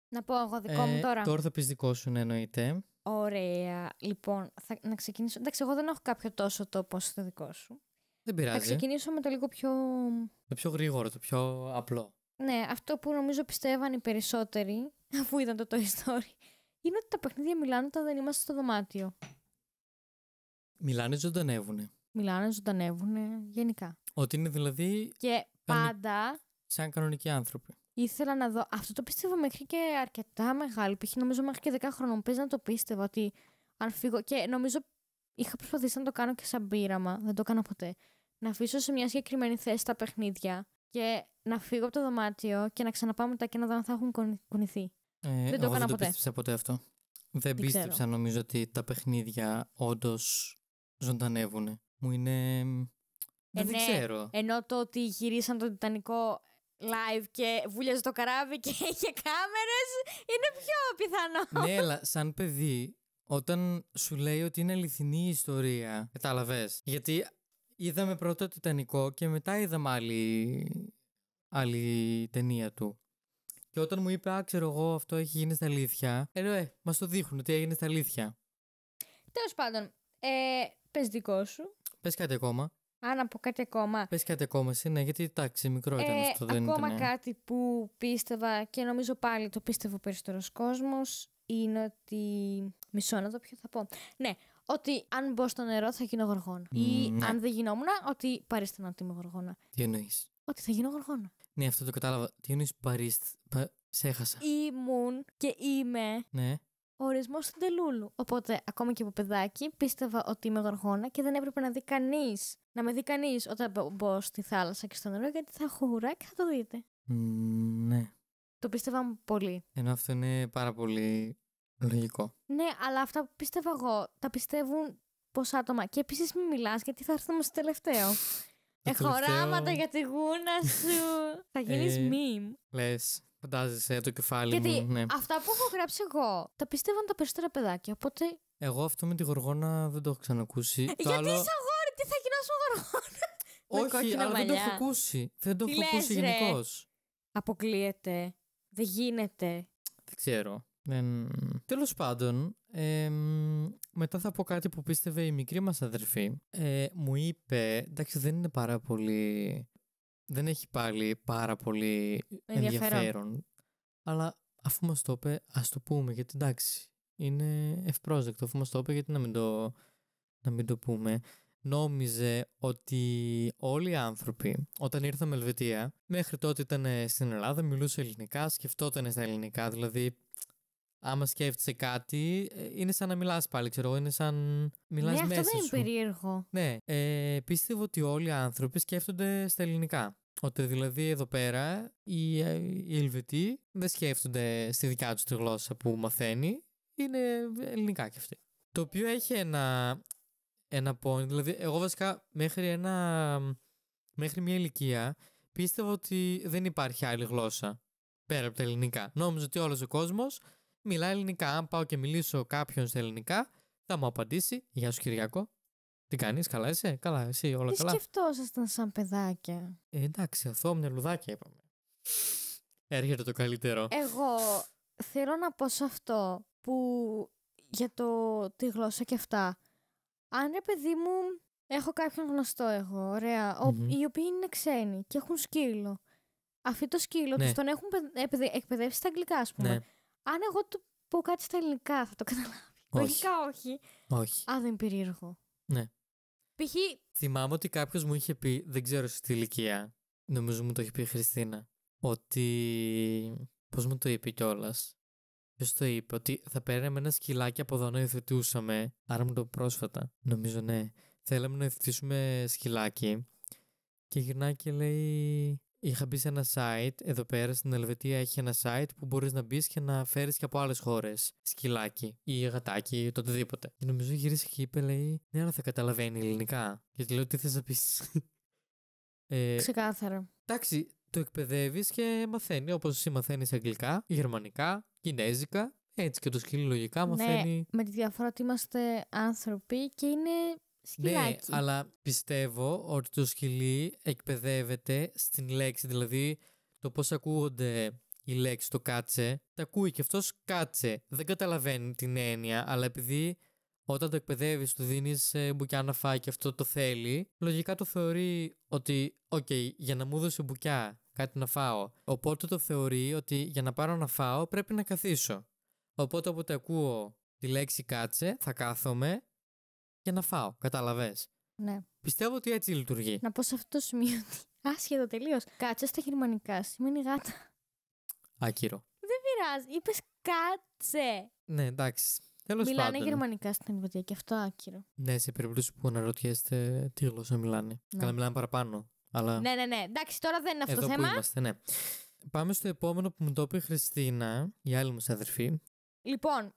Να πω εγώ δικό μου τώρα. Τώρα θα πεις δικό σου, ναι, εννοείται. Ωραία. Λοιπόν, να ξεκινήσω. Εντάξει, εγώ δεν έχω κάποιο τόσο τόπο στο δικό σου. Δεν πειράζει. Θα ξεκινήσω με το λίγο πιο... Το πιο γρήγορο, το πιο απλό. Ναι, αυτό που νομίζω πιστεύαν οι περισσότεροι, αφού είδαν το Toy Story, είναι ότι τα παιχνίδια μιλάνε όταν δεν είμαστε στο δωμάτιο. Μιλάνε, ζωντανεύουνε. Μιλάνε, ζωντανεύουνε, γενικά. Ότι είναι δηλαδή... Και πάντα... Σαν κανονικοί άνθρωποι. Ήθελα να δω. Αυτό το πίστευα μέχρι και αρκετά μεγάλη. Π.χ. νομίζω μέχρι και 10 χρόνων. Πες να το πίστευα ότι αν φύγω. Και νομίζω είχα προσπαθήσει να το κάνω και σαν πείραμα. Δεν το έκανα ποτέ. Να αφήσω σε μια συγκεκριμένη θέση τα παιχνίδια και να φύγω από το δωμάτιο και να ξαναπάω μετά και να δω αν θα έχουν κουνηθεί. Δεν το έκανα ποτέ. Δεν το πίστεψα ποτέ αυτό. Δεν πίστεψα νομίζω ότι τα παιχνίδια όντως ζωντανεύουν. Μου είναι. Δεν ξέρω. Ενώ το ότι γυρίσαν τον Τιτανικό live και βούλιαζε το καράβι και είχε κάμερες είναι πιο πιθανό. Ναι, αλλά σαν παιδί, όταν σου λέει ότι είναι αληθινή η ιστορία, κατάλαβες. Γιατί είδαμε πρώτα το Τιτανικό και μετά είδαμε άλλη ταινία του. Και όταν μου είπε, ξέρω εγώ, αυτό έχει γίνει στα αλήθεια, μας το δείχνουν ότι έγινε στα αλήθεια. Τέλος πάντων, πες δικό σου. Πες κάτι ακόμα. Να πω κάτι ακόμα. Πες κάτι ακόμα εσύ, ναι, γιατί εντάξει, μικρό ήταν αυτό, δεν ακόμα ήταν. Κάτι που πίστευα και νομίζω πάλι το πίστευε ο περισσότερος κόσμος είναι ότι. Μισό να δω ποιο θα πω. Ναι, ότι αν μπω στο νερό θα γίνω γοργόνα. Ή ναι. Αν δεν γινόμουν, ότι παρίστανα ότι είμαι γοργόνα. Τι εννοείς? Ότι θα γίνω γοργόνα. Ναι, αυτό το κατάλαβα. Τι εννοείς σε έχασα. Ήμουν και είμαι. Ναι. Ορισμός του Ντελούλου. Οπότε, ακόμα και από παιδάκι, πίστευα ότι είμαι γοργόνα και δεν έπρεπε να με δει κανείς όταν μπω στη θάλασσα και στο νερό, γιατί θα έχω ουρά και θα το δείτε. Ναι. Το πίστευα πολύ. Ενώ αυτό είναι πάρα πολύ λογικό. Ναι, αλλά αυτά που πίστευα εγώ τα πιστεύουν πόσα άτομα. Και επίσης μην μιλάς, γιατί θα έρθουμε στο τελευταίο. Έχω οράματα για τη γούνα σου. Θα γίνεις meme. Λες. Φαντάζεσαι το κεφάλι γιατί μου. Ναι. Αυτά που έχω γράψει εγώ τα πιστεύαν τα περισσότερα παιδάκια. Οπότε Εγώ αυτό με τη γοργόνα δεν το έχω ξανακούσει. Γιατί Το άλλο... είσαι αγόρι, τι θα γινώσουμε γοργόνα. Όχι, αλλά δεν το έχω ακούσει. Δεν το έχω ακούσει γενικώς. Αποκλείεται. Δεν γίνεται. Δεν ξέρω. Τέλος πάντων, μετά θα πω κάτι που πίστευε η μικρή μας αδερφή. Μου είπε, εντάξει, δεν είναι πάρα πολύ... Δεν έχει πάλι πάρα πολύ ενδιαφέρον. Αλλά αφού μας το είπε, ας το πούμε, γιατί εντάξει, είναι ευπρόσδεκτο. Αφού μας το είπε, γιατί να μην το πούμε. Νόμιζε ότι όλοι οι άνθρωποι, όταν ήρθαμε Ελβετία, μέχρι τότε ήταν στην Ελλάδα, μιλούσε ελληνικά, σκεφτόταν στα ελληνικά. Δηλαδή, άμα σκέφτεσαι κάτι, είναι σαν να μιλάς πάλι, ξέρω εγώ, είναι σαν μιλάς μέσα σου. Ναι, αυτό δεν είναι περίεργο. Ναι, πίστευω ότι όλοι οι άνθρωποι σκέφτονται στα ελληνικά. Ότι δηλαδή εδώ πέρα οι Ελβετοί δεν σκέφτονται στη δικιά τους τη γλώσσα που μαθαίνει, είναι ελληνικά κι αυτοί. Το οποίο έχει ένα point, δηλαδή εγώ βασικά μέχρι μια ηλικία πίστευα ότι δεν υπάρχει άλλη γλώσσα πέρα από τα ελληνικά. Νόμιζα ότι όλος ο κόσμος μιλάει ελληνικά. Αν πάω και μιλήσω κάποιον στα ελληνικά, θα μου απαντήσει «Γεια σου Κυριάκο, τι κάνεις, καλά είσαι, καλά εσύ, όλα καλά». Τι σκεφτόσασταν σαν παιδάκια? Εντάξει, αυτό μυαλουδάκια είπαμε. Έρχεται το καλύτερο. Εγώ θέλω να πω σε αυτό που για τη γλώσσα και αυτά. Αν ρε παιδί μου έχω κάποιον γνωστό εγώ, ωραία, οι οποίοι είναι ξένοι και έχουν σκύλο. Αυτοί το σκύλο τους τον έχουν εκπαιδεύσει στα αγγλικά, ας πούμε. Ναι. Αν εγώ του πω κάτι στα ελληνικά θα το καταλάβει. Λογικά όχι. Α, δεν είναι περίεργο. Ναι. Π.χ. Θυμάμαι ότι κάποιος μου είχε πει, δεν ξέρω στη ηλικία, νομίζω μου το είχε πει η Χριστίνα, ότι... Πώς μου το είπε κιόλας? Ποιος το είπε? Ότι θα παίρναμε ένα σκυλάκι από εδώ να υιοθετούσαμε. Άρα μου το πρόσφατα. Νομίζω ναι. Θέλαμε να υιοθετήσουμε σκυλάκι. Και γυρνάει και λέει... Είχα μπει σε ένα site. Εδώ πέρα στην Ελβετία έχει ένα site που μπορείς να μπεις και να φέρεις και από άλλες χώρες σκυλάκι ή γατάκι ή το οτιδήποτε. Και νομίζω γύρισε και είπε, λέει, ναι, αλλά θα καταλαβαίνει ελληνικά. Και τη λέω, τι θες να πεις? Ξεκάθαρα. Εντάξει, το εκπαιδεύεις και μαθαίνει όπως εσύ μαθαίνεις αγγλικά, γερμανικά, κινέζικα. Έτσι και το σκύλι λογικά μαθαίνει. Ναι, με τη διαφορά ότι είμαστε άνθρωποι και είναι σκυλάκι. Ναι, αλλά πιστεύω ότι το σκυλί εκπαιδεύεται στην λέξη. Δηλαδή, το πώς ακούγονται οι λέξεις, το κάτσε, τα ακούει και αυτός κάτσε. Δεν καταλαβαίνει την έννοια, αλλά επειδή όταν το εκπαιδεύεις, του δίνεις μπουκιά να φάει και αυτό το θέλει, λογικά το θεωρεί ότι, για να μου δώσει μπουκιά, κάτι να φάω. Οπότε το θεωρεί ότι για να πάρω να φάω πρέπει να καθίσω. Οπότε όποτε ακούω τη λέξη κάτσε, θα κάθομαι για να φάω. Κατάλαβες? Ναι. Πιστεύω ότι έτσι λειτουργεί. Να πω σε αυτό το σημείο ότι άσχετο τελείως. Κάτσε στα γερμανικά σημαίνει γάτα. Άκυρο. Δεν πειράζει. Είπες κάτσε. Ναι, εντάξει. Τέλος πάντων. Μιλάνε γερμανικά στην Ελβετία και αυτό άκυρο. Ναι, σε περίπτωση που αναρωτιέστε τι γλώσσα μιλάνε. Ναι. Καλά, μιλάνε παραπάνω. Αλλά... Ναι. Εντάξει, τώρα δεν είναι αυτό το θέμα. Εδώ που είμαστε, ναι. Πάμε στο επόμενο που μου το είπε η Χριστίνα, η άλλη μας αδερφή. Λοιπόν,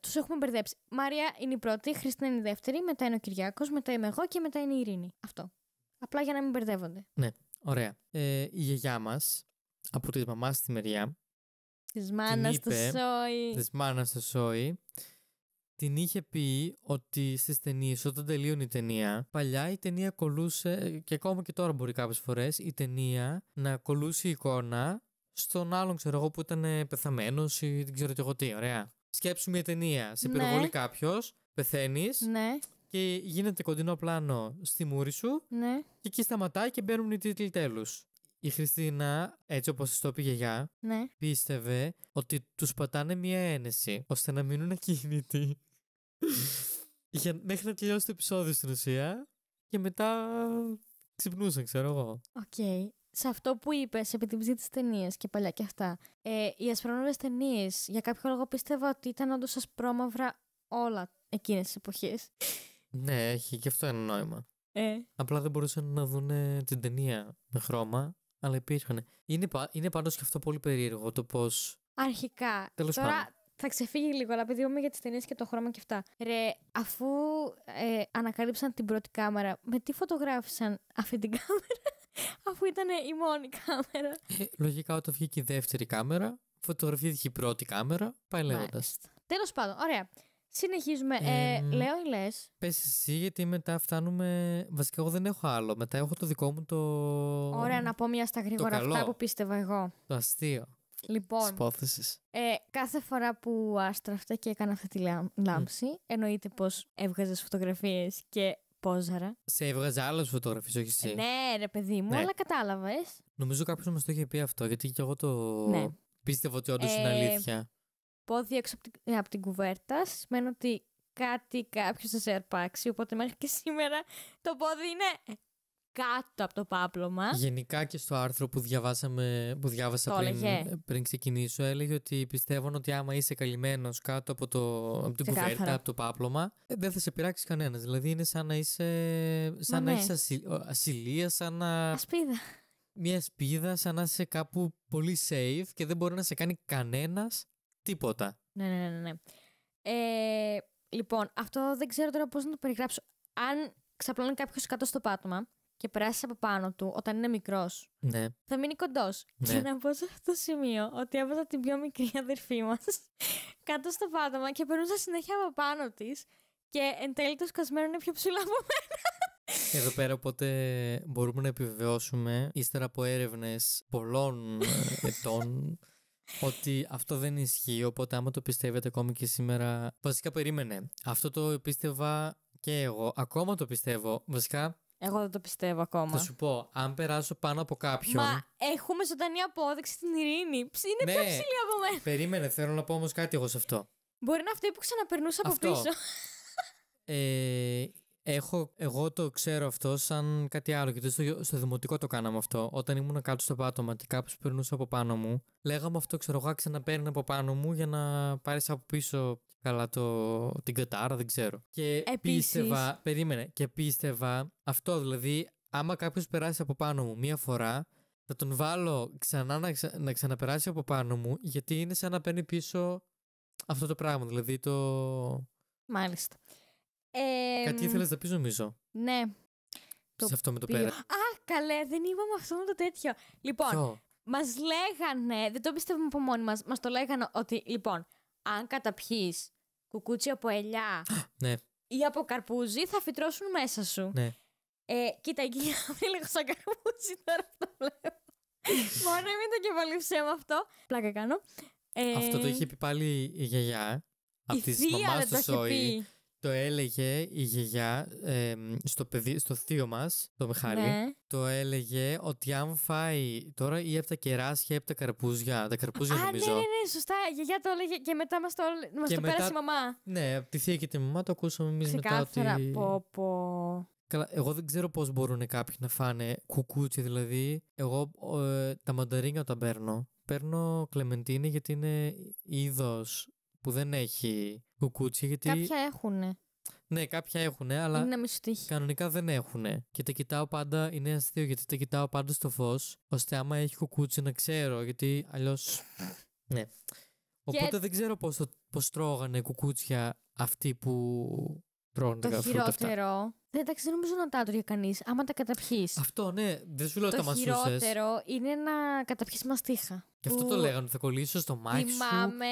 τους έχουμε μπερδέψει. Μάρια είναι η πρώτη, η Χριστίνα είναι η δεύτερη, μετά είναι ο Κυριάκος, μετά είμαι εγώ και μετά είναι η Ειρήνη. Αυτό. Απλά για να μην μπερδεύονται. Ναι, ωραία. Η γιαγιά μας, από τη μαμά στη μεριά, της μάνας στο σόι. Της μάνας στο σόι. Την είχε πει ότι στις ταινίες, όταν τελείωνε η ταινία, παλιά η ταινία κολούσε, και ακόμα και τώρα μπορεί κάποιες φορές, η ταινία να κολούσε η εικόνα στον άλλον, ξέρω εγώ, που ήταν πεθαμένος ή δεν ξέρω εγώ τι. Ωραία. Σκέψου μια ταινία. Σε πυροβολεί κάποιος, πεθαίνεις. Ναι. Και γίνεται κοντινό πλάνο στη μούρη σου. Ναι. Και εκεί σταματάει και μπαίνουν οι τίτλοι τέλους. Η Χριστίνα, έτσι όπως της το είπε η γιαγιά, ναι, πίστευε ότι τους πατάνε μια ένεση ώστε να μείνουν ακίνητοι. Μέχρι να τελειώσει το επεισόδιο στην ουσία. Και μετά ξυπνούσαν, ξέρω εγώ. Οκ. Σε αυτό που είπες, επειδή ψήτης ταινίες και παλιά και αυτά, οι ασπρόμαυρες ταινίες, για κάποιο λόγο πίστευα ότι ήταν όντως ασπρόμαυρα όλα εκείνες τις εποχές. Ναι, έχει και αυτό ένα νόημα. Απλά δεν μπορούσαν να δουν την ταινία με χρώμα, αλλά υπήρχαν. Είναι πάντως και αυτό πολύ περίεργο το πώς. Αρχικά. Τέλος τώρα πάντων. θα ξεφύγει λίγο, αλλά επειδή είπαμε για τις ταινίες και το χρώμα και αυτά. Ρε, αφού ανακάλυψαν την πρώτη κάμερα, με τι φωτογράφησαν αυτή την κάμερα, αφού ήταν η μόνη κάμερα? Λογικά όταν βγήκε η δεύτερη κάμερα, φωτογραφήθηκε η πρώτη κάμερα, πάει λέγοντας. Τέλος πάντων, ωραία. Συνεχίζουμε. Λέω ή λες? Πες εσύ, γιατί μετά φτάνουμε. Βασικά, εγώ δεν έχω άλλο. Μετά έχω το δικό μου το. Ωραία, να πω μία στα γρήγορα καλό. αυτά που πίστευα εγώ. Το αστείο. Λοιπόν, Της υπόθεσης. κάθε φορά που άστραφτα και έκανα αυτή τη λάμψη, εννοείται πως έβγαζες φωτογραφίες και πόζαρα. Σε έβγαζε άλλες φωτογραφίες, όχι εσύ. Ναι, ρε παιδί μου, Ναι. αλλά κατάλαβες. Νομίζω κάποιος μας το είχε πει αυτό, γιατί και εγώ το Ναι. πίστευα ότι όντως είναι αλήθεια. Πόδι έξω από την κουβέρτα σημαίνει ότι κάποιος θα σε αρπάξει, οπότε μέχρι και σήμερα το πόδι είναι κάτω από το πάπλωμα. Γενικά και στο άρθρο που διάβασα Το έλεγε. πριν ξεκινήσω, έλεγε ότι πιστεύουν ότι άμα είσαι καλυμμένος κάτω από την Ξεκάθαρα. κουβέρτα, από το πάπλωμα, δεν θα σε πειράξει κανένας. Δηλαδή είναι σαν να είσαι. Σαν να ναι. έχεις ασυλία, σαν να. Ασπίδα. Μια σπίδα, σαν να είσαι κάπου πολύ safe και δεν μπορεί να σε κάνει κανένας τίποτα. Ναι. Λοιπόν, αυτό δεν ξέρω τώρα πώς να το περιγράψω. Αν ξαπλώνει κάποιος κάτω στο πάτωμα και περάσει από πάνω του όταν είναι μικρός, Ναι. θα μείνει κοντός. Ναι. Και να πω σε αυτό το σημείο ότι έβαζα την πιο μικρή αδερφή μας κάτω στο πάτωμα και περνούσα συνέχεια από πάνω της και εν τέλει το σκασμένο είναι πιο ψηλά από μένα. Εδώ πέρα οπότε μπορούμε να επιβεβαιώσουμε ύστερα από έρευνες πολλών ετών ότι αυτό δεν ισχύει, οπότε άμα το πιστεύετε ακόμη και σήμερα. Βασικά περίμενε. Αυτό το πίστευα και εγώ. Ακόμα το πιστεύω. Βασικά Εγώ δεν το πιστεύω ακόμα. θα σου πω, αν περάσω πάνω από κάποιον. Μα έχουμε ζωντανή απόδειξη στην ειρήνη. Είναι Ναι. πιο ψηλή από μένα. Περίμενε, θέλω να πω όμως κάτι εγώ σε αυτό. Μπορεί να αυτή που ξαναπερνούσα από Αυτό. πίσω. Εγώ το ξέρω αυτό σαν κάτι άλλο, γιατί στο δημοτικό το κάναμε αυτό. Όταν ήμουν κάτω στο πάτωμα και κάποιος περνούσε από πάνω μου, λέγαμε αυτό, ξέρω εγώ, ξαναπαίρνει από πάνω μου για να πάρεις από πίσω καλά την κατάρα, δεν ξέρω. Και Επίσης. πίστευα αυτό, δηλαδή, άμα κάποιος περάσει από πάνω μου μία φορά, θα τον βάλω ξανά να ξαναπεράσει από πάνω μου, γιατί είναι σαν να παίρνει πίσω αυτό το πράγμα, δηλαδή Μάλιστα. Κάτι ήθελες να πεις, νομίζω. Ναι. Σε αυτό με το Ποιο? πέρα. Α, καλέ, δεν είπαμε αυτό με το τέτοιο. Λοιπόν, Ποιο? μας λέγανε, δεν το πιστεύουμε από μόνοι μας, μας το λέγανε ότι, λοιπόν, αν καταπιείς κουκούτσι από ελιά Ναι. ή από καρπούζι, θα φυτρώσουν μέσα σου. Ναι. Κοίτα, εκεί είναι λίγο σαν καρπούζι τώρα αυτό βλέπω. Μόνο μην το κεφαλήψε με αυτό. Πλάκα κάνω. Αυτό το είχε πει πάλι η γιαγιά. Από Η τη θεία μαμά δεν του το είχε Σόι. πει. Το έλεγε η γιαγιά στο θείο μας, το Μιχάλη. Ναι. Το έλεγε ότι αν φάει τώρα ή από τα κεράσια ή από τα καρπούζια. Τα καρπούζια νομίζω. Ναι, σωστά. Η γιαγιά το έλεγε και μετά μας το Και μετά- πέρασε η μαμά. Ναι, από τη θεία και τη μαμά το ακούσαμε εμείς μετά ότι. Ξεκάθαρα. Πω. Καλά, εγώ δεν ξέρω πώς μπορούν κάποιοι να φάνε κουκούτσι, δηλαδή. Εγώ τα μανταρίνια όταν παίρνω. Παίρνω κλεμεντίνη γιατί είναι είδος που δεν έχει κουκούτσι. Γιατί... Κάποια έχουνε. Ναι, κάποια έχουν, αλλά Είναι να μην σου τύχει. κανονικά δεν έχουν. Και τα κοιτάω πάντα, είναι αστείο γιατί τα κοιτάω πάντα στο φως, ώστε άμα έχει κουκούτσι να ξέρω, γιατί αλλιώς. Ναι. Οπότε δεν ξέρω πώς τρώγανε κουκούτσια αυτοί που τρώγανε Το τα φρούτα αυτά. χειρότερο. Εντάξει, δεν νομίζω να τα έτρωγε κανείς. Άμα τα καταπιείς. Αυτό, ναι, δεν σου λέω τα Το μασούσες. χειρότερο είναι να καταπιείς μαστίχα. Και αυτό το λέγανε, θα κολλήσω στο μάχη σου Θυμάμαι.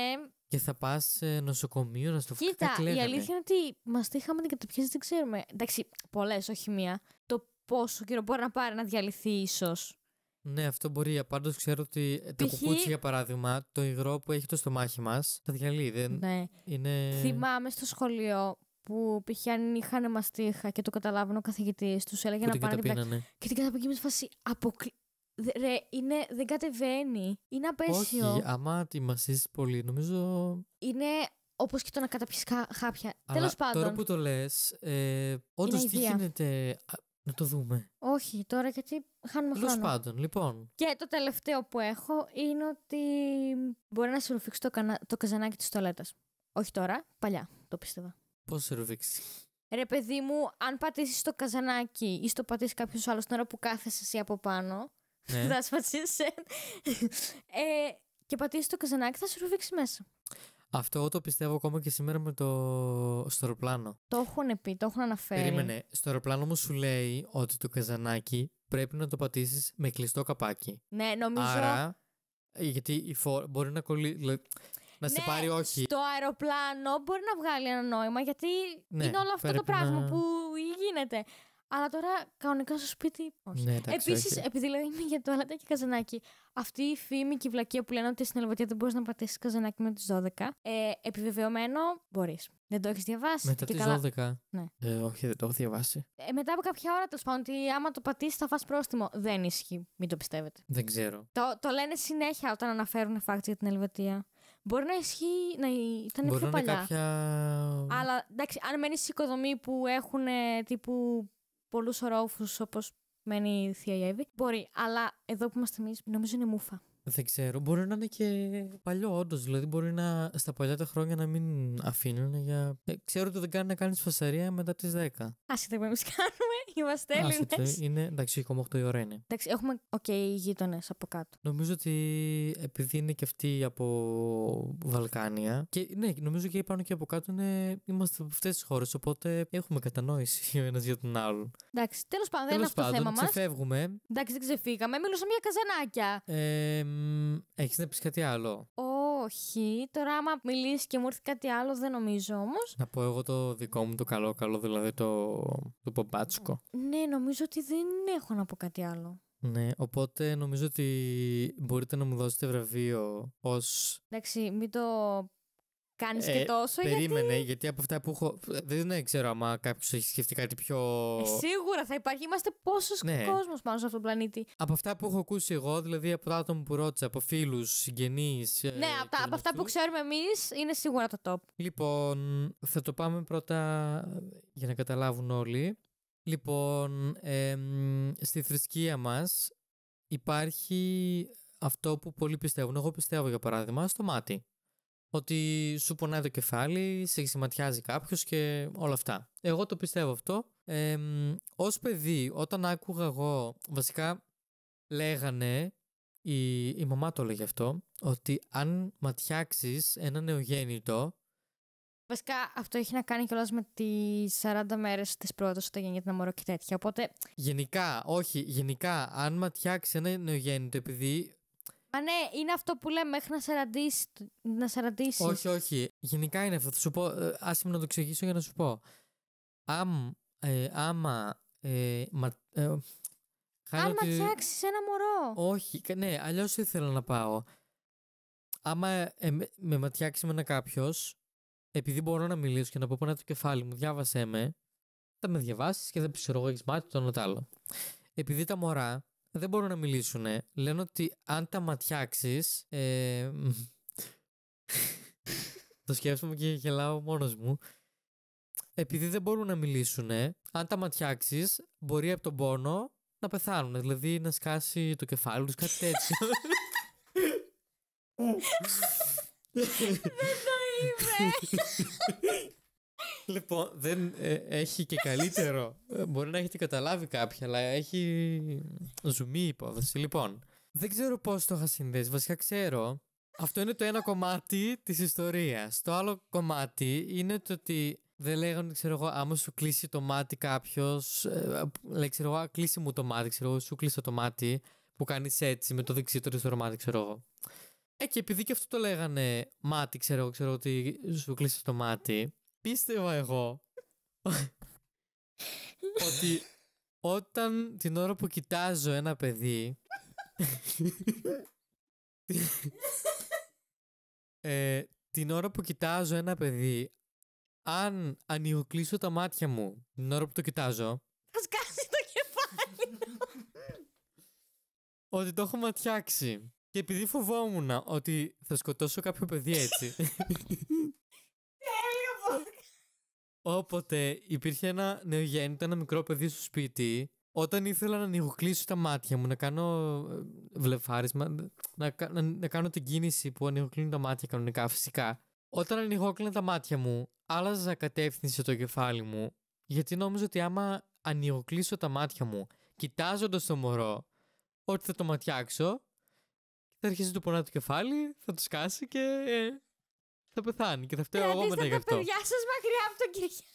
και θα πας σε νοσοκομείο να στο Κοίτα, κάτι η λέγανε. αλήθεια είναι ότι μαστίχα με την καταπιείς δεν ξέρουμε. Εντάξει, πολλές, όχι μία. Το πόσο καιρό μπορεί να πάρει να διαλυθεί ίσως. Ναι, αυτό μπορεί. Πάντως ξέρω ότι τα Π.χ. κουκούτσια, για παράδειγμα, το υγρό που έχει το στομάχι μας, τα διαλύει. Δεν Ναι. είναι. Θυμάμαι στο σχολείο που π.χ. αν είχαν μαστίχα και το καταλάβαινε ο καθηγητής τους, έλεγε Που να την πάνε καταπίνανε. και την καταπίνει με φάση Ρε, δεν κατεβαίνει. Είναι απέσιο. Όχι, άμα τη μασίσεις πολύ, νομίζω. Είναι όπως και το να καταπιείς χάπια. Αλλά Τέλος πάντων. τώρα που το λες, όντως τι αηδία. γίνεται. Να το δούμε. Όχι, τώρα γιατί χάνουμε Τέλος χρόνο. πάντων, λοιπόν. Και το τελευταίο που έχω είναι ότι μπορεί να σου ρουφήξει το καζανάκι της τουαλέτας. Όχι τώρα, παλιά, το πίστευα. Πώς σε ρουφήξει. Ρε παιδί μου, αν πατήσεις το καζανάκι ή στο πατήσει κάποιος άλλος την ώρα που κάθεσαι εσύ από πάνω, Ναι. θα σπατσίσει και πατήσεις το καζανάκι θα σου ρουφήξει μέσα. Αυτό εγώ το πιστεύω ακόμα και σήμερα με στο αεροπλάνο. Το έχουν πει, το έχουν αναφέρει. Περίμενε. Στο αεροπλάνο μου σου λέει ότι το καζανάκι πρέπει να το πατήσεις με κλειστό καπάκι. Ναι, νομίζω. Άρα, γιατί μπορεί να κολλήσει. Να σε πάρει, όχι. Στο αεροπλάνο μπορεί να βγάλει ένα νόημα, γιατί είναι όλο αυτό το πράγμα που γίνεται. Αλλά τώρα κανονικά στο σπίτι, όχι. Ναι, επίσης, επειδή λέμε για τουαλέτα και καζανάκι, αυτή η φήμη και η βλακεία που λένε ότι στην Ελβετία δεν μπορείς να πατήσεις καζανάκι με τις 12, επιβεβαιωμένο μπορείς. Δεν το έχεις διαβάσει? Μετά τις 12. Ναι. Όχι, δεν το έχω διαβάσει. Μετά από κάποια ώρα, τέλος πάντων, ότι άμα το πατήσεις θα φας πρόστιμο. Δεν ισχύει, μην το πιστεύετε. Δεν ξέρω. Το λένε συνέχεια όταν αναφέρουν facts για την Ελβετία. Μπορεί να ισχύει, να ήταν μπορεί πιο να παλιά. Είναι κάποια... Αλλά εντάξει, αν μένεις σε οικοδομή που έχουν τύπου πολλούς ορόφους όπως μένει η Θεία Εύη, μπορεί. Αλλά εδώ που είμαστε εμείς, νομίζω είναι μούφα. Δεν ξέρω. Μπορεί να είναι και παλιό, όντως. Δηλαδή, μπορεί να στα παλιά τα χρόνια να μην αφήνουν για. Ξέρω ότι δεν κάνει να κάνει φασαρία μετά τις 10. Άσχετα που εμείς κάνουμε, είμαστε Έλληνες. Είναι, εντάξει, ακόμα 8 η ώρα είναι. Εντάξει, έχουμε γείτονες από κάτω. Νομίζω ότι επειδή είναι και αυτοί από Βαλκάνια. Και ναι, νομίζω και πάνω και από κάτω είμαστε από αυτές τις χώρες. Οπότε έχουμε κατανόηση ο ένας για τον άλλον. Εντάξει, τέλος πάντων, δεν είναι αυτό το θέμα μας. Ξεφεύγουμε. Εντάξει, δεν ξεφύγαμε. Μιλούσαμε για καζανάκια. Έχεις να πεις κάτι άλλο? Όχι. Τώρα, άμα μιλήσει και μου έρθει κάτι άλλο, δεν νομίζω όμως. Να πω εγώ το δικό μου το καλό, δηλαδή το πομπάτσικο. Ναι, νομίζω ότι δεν έχω να πω κάτι άλλο. Ναι, οπότε νομίζω ότι μπορείτε να μου δώσετε βραβείο ως... Εντάξει, μην το κάνεις και τόσο, περίμενε, γιατί από αυτά που έχω... Δεν ξέρω άμα κάποιος έχει σκεφτεί κάτι πιο... Σίγουρα θα υπάρχει. Είμαστε πόσος κόσμος πάνω σε αυτόν τον πλανήτη. Από αυτά που έχω ακούσει εγώ, δηλαδή από τα άτομα που ρώτησα, από φίλους, συγγενείς... Ναι, από αυτά που ξέρουμε εμείς, είναι σίγουρα το top. Λοιπόν, θα το πάμε πρώτα για να καταλάβουν όλοι. Λοιπόν, στη θρησκεία μας υπάρχει αυτό που πολλοί πιστεύουν. Εγώ πιστεύω, για παράδειγμα, στο μάτι. Ότι σου πονάει το κεφάλι, σε ξηματιάζει κάποιος και όλα αυτά. Εγώ το πιστεύω αυτό. Ως παιδί, όταν άκουγα εγώ, βασικά λέγανε, η μαμά το έλεγε αυτό, ότι αν ματιάξεις ένα νεογέννητο. Βασικά αυτό έχει να κάνει κιόλας με τις 40 μέρες της πρώτης όταν γεννιέται ένα μωρό και τέτοια. Οπότε... Γενικά, αν ματιάξει ένα νεογέννητο, επειδή. Μα ναι, είναι αυτό που λέμε μέχρι να σε ραντήσεις. Όχι. Γενικά είναι αυτό. Θα σου πω, άσε με να το εξηγήσω για να σου πω. Άμα ματιάξεις ένα μωρό. Όχι, ναι, αλλιώς ήθελα να πάω. Άμα με ματιάξει με ένα κάποιος, επειδή μπορώ να μιλήσω και να πω πονάει το κεφάλι μου, διάβασέ με, θα με διαβάσεις και θα πεις εγώ έχεις μάτι το ένα το άλλο. Επειδή τα μωρά δεν μπορούν να μιλήσουν, λένε ότι αν τα ματιάξεις, το σκέφτομαι και γελάω μόνος μου, επειδή δεν μπορούν να μιλήσουν, αν τα ματιάξεις μπορεί από τον πόνο να πεθάνουν, δηλαδή να σκάσει το κεφάλι τους, κάτι τέτοιο. Δεν το είμαι. Λοιπόν, δεν έχει και καλύτερο. Μπορεί να έχετε καταλάβει κάποια, αλλά έχει ζουμί η υπόθεση. Λοιπόν, δεν ξέρω πώς το είχα συνδέσει. Βασικά ξέρω. Αυτό είναι το ένα κομμάτι της ιστορίας. Το άλλο κομμάτι είναι το ότι δεν λέγανε, ξέρω εγώ, άμα σου κλείσει το μάτι κάποιος, λέει, ξέρω εγώ, κλείσει μου το μάτι, ξέρω εγώ, σου κλείσει το μάτι, που κάνεις έτσι με το δεξί το αριστερό μάτι, ξέρω εγώ. Και επειδή και αυτό το λέγανε μάτι, ξέρω ότι σου κλείσει το μάτι, πίστευα εγώ ότι όταν την ώρα που κοιτάζω ένα παιδί την ώρα που κοιτάζω ένα παιδί, αν ανοιγοκλείσω τα μάτια μου την ώρα που το κοιτάζω, θα σκάσει το κεφάλι. ότι το έχω ματιάξει. Και επειδή φοβόμουν ότι θα σκοτώσω κάποιο παιδί έτσι, όποτε υπήρχε ένα νεογέννητο, ένα μικρό παιδί στο σπίτι, όταν ήθελα να ανοιγοκλείσω τα μάτια μου, να κάνω βλεφάρισμα, να κάνω την κίνηση που ανοιγοκλίνουν τα μάτια κανονικά, φυσικά. Όταν ανοιγόκλεινα τα μάτια μου, άλλαζα κατεύθυνση το κεφάλι μου, γιατί νόμιζα ότι άμα ανοιγοκλείσω τα μάτια μου, κοιτάζοντας το μωρό, ότι θα το ματιάξω, θα αρχίσει να του πονάει το κεφάλι, θα το σκάσει και θα πεθάνει. Και θα φταίω εγώ μετά γι' αυτό. Τα παιδιά σας μακριά από τον Κυριάκο.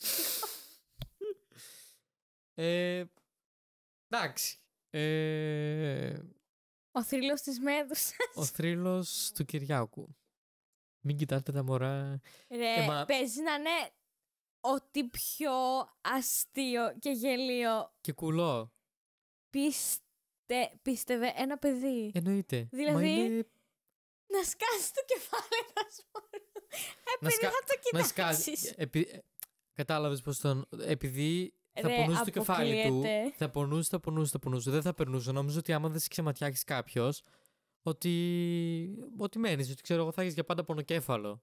Εντάξει. Ο θρύλος της Μέδουσας. Ο θρύλος του Κυριάκου. Μην κοιτάτε τα μωρά. Παίζει να είναι ό,τι πιο αστείο και γελίο. Και κουλό. Πίστευε ένα παιδί. Εννοείται. Δηλαδή, είναι... να σκάσει το κεφάλι μας μόνο. Επειδή θα το κοιτάξεις. Κατάλαβες πως επειδή θα πονούσε το κεφάλι του, θα πονούσε. Δεν θα περνούσε. Νόμιζα ότι άμα δεν σε ξεματιάξει κάποιος, ότι μένεις, ότι ξέρω εγώ θα έχεις για πάντα πονοκέφαλο.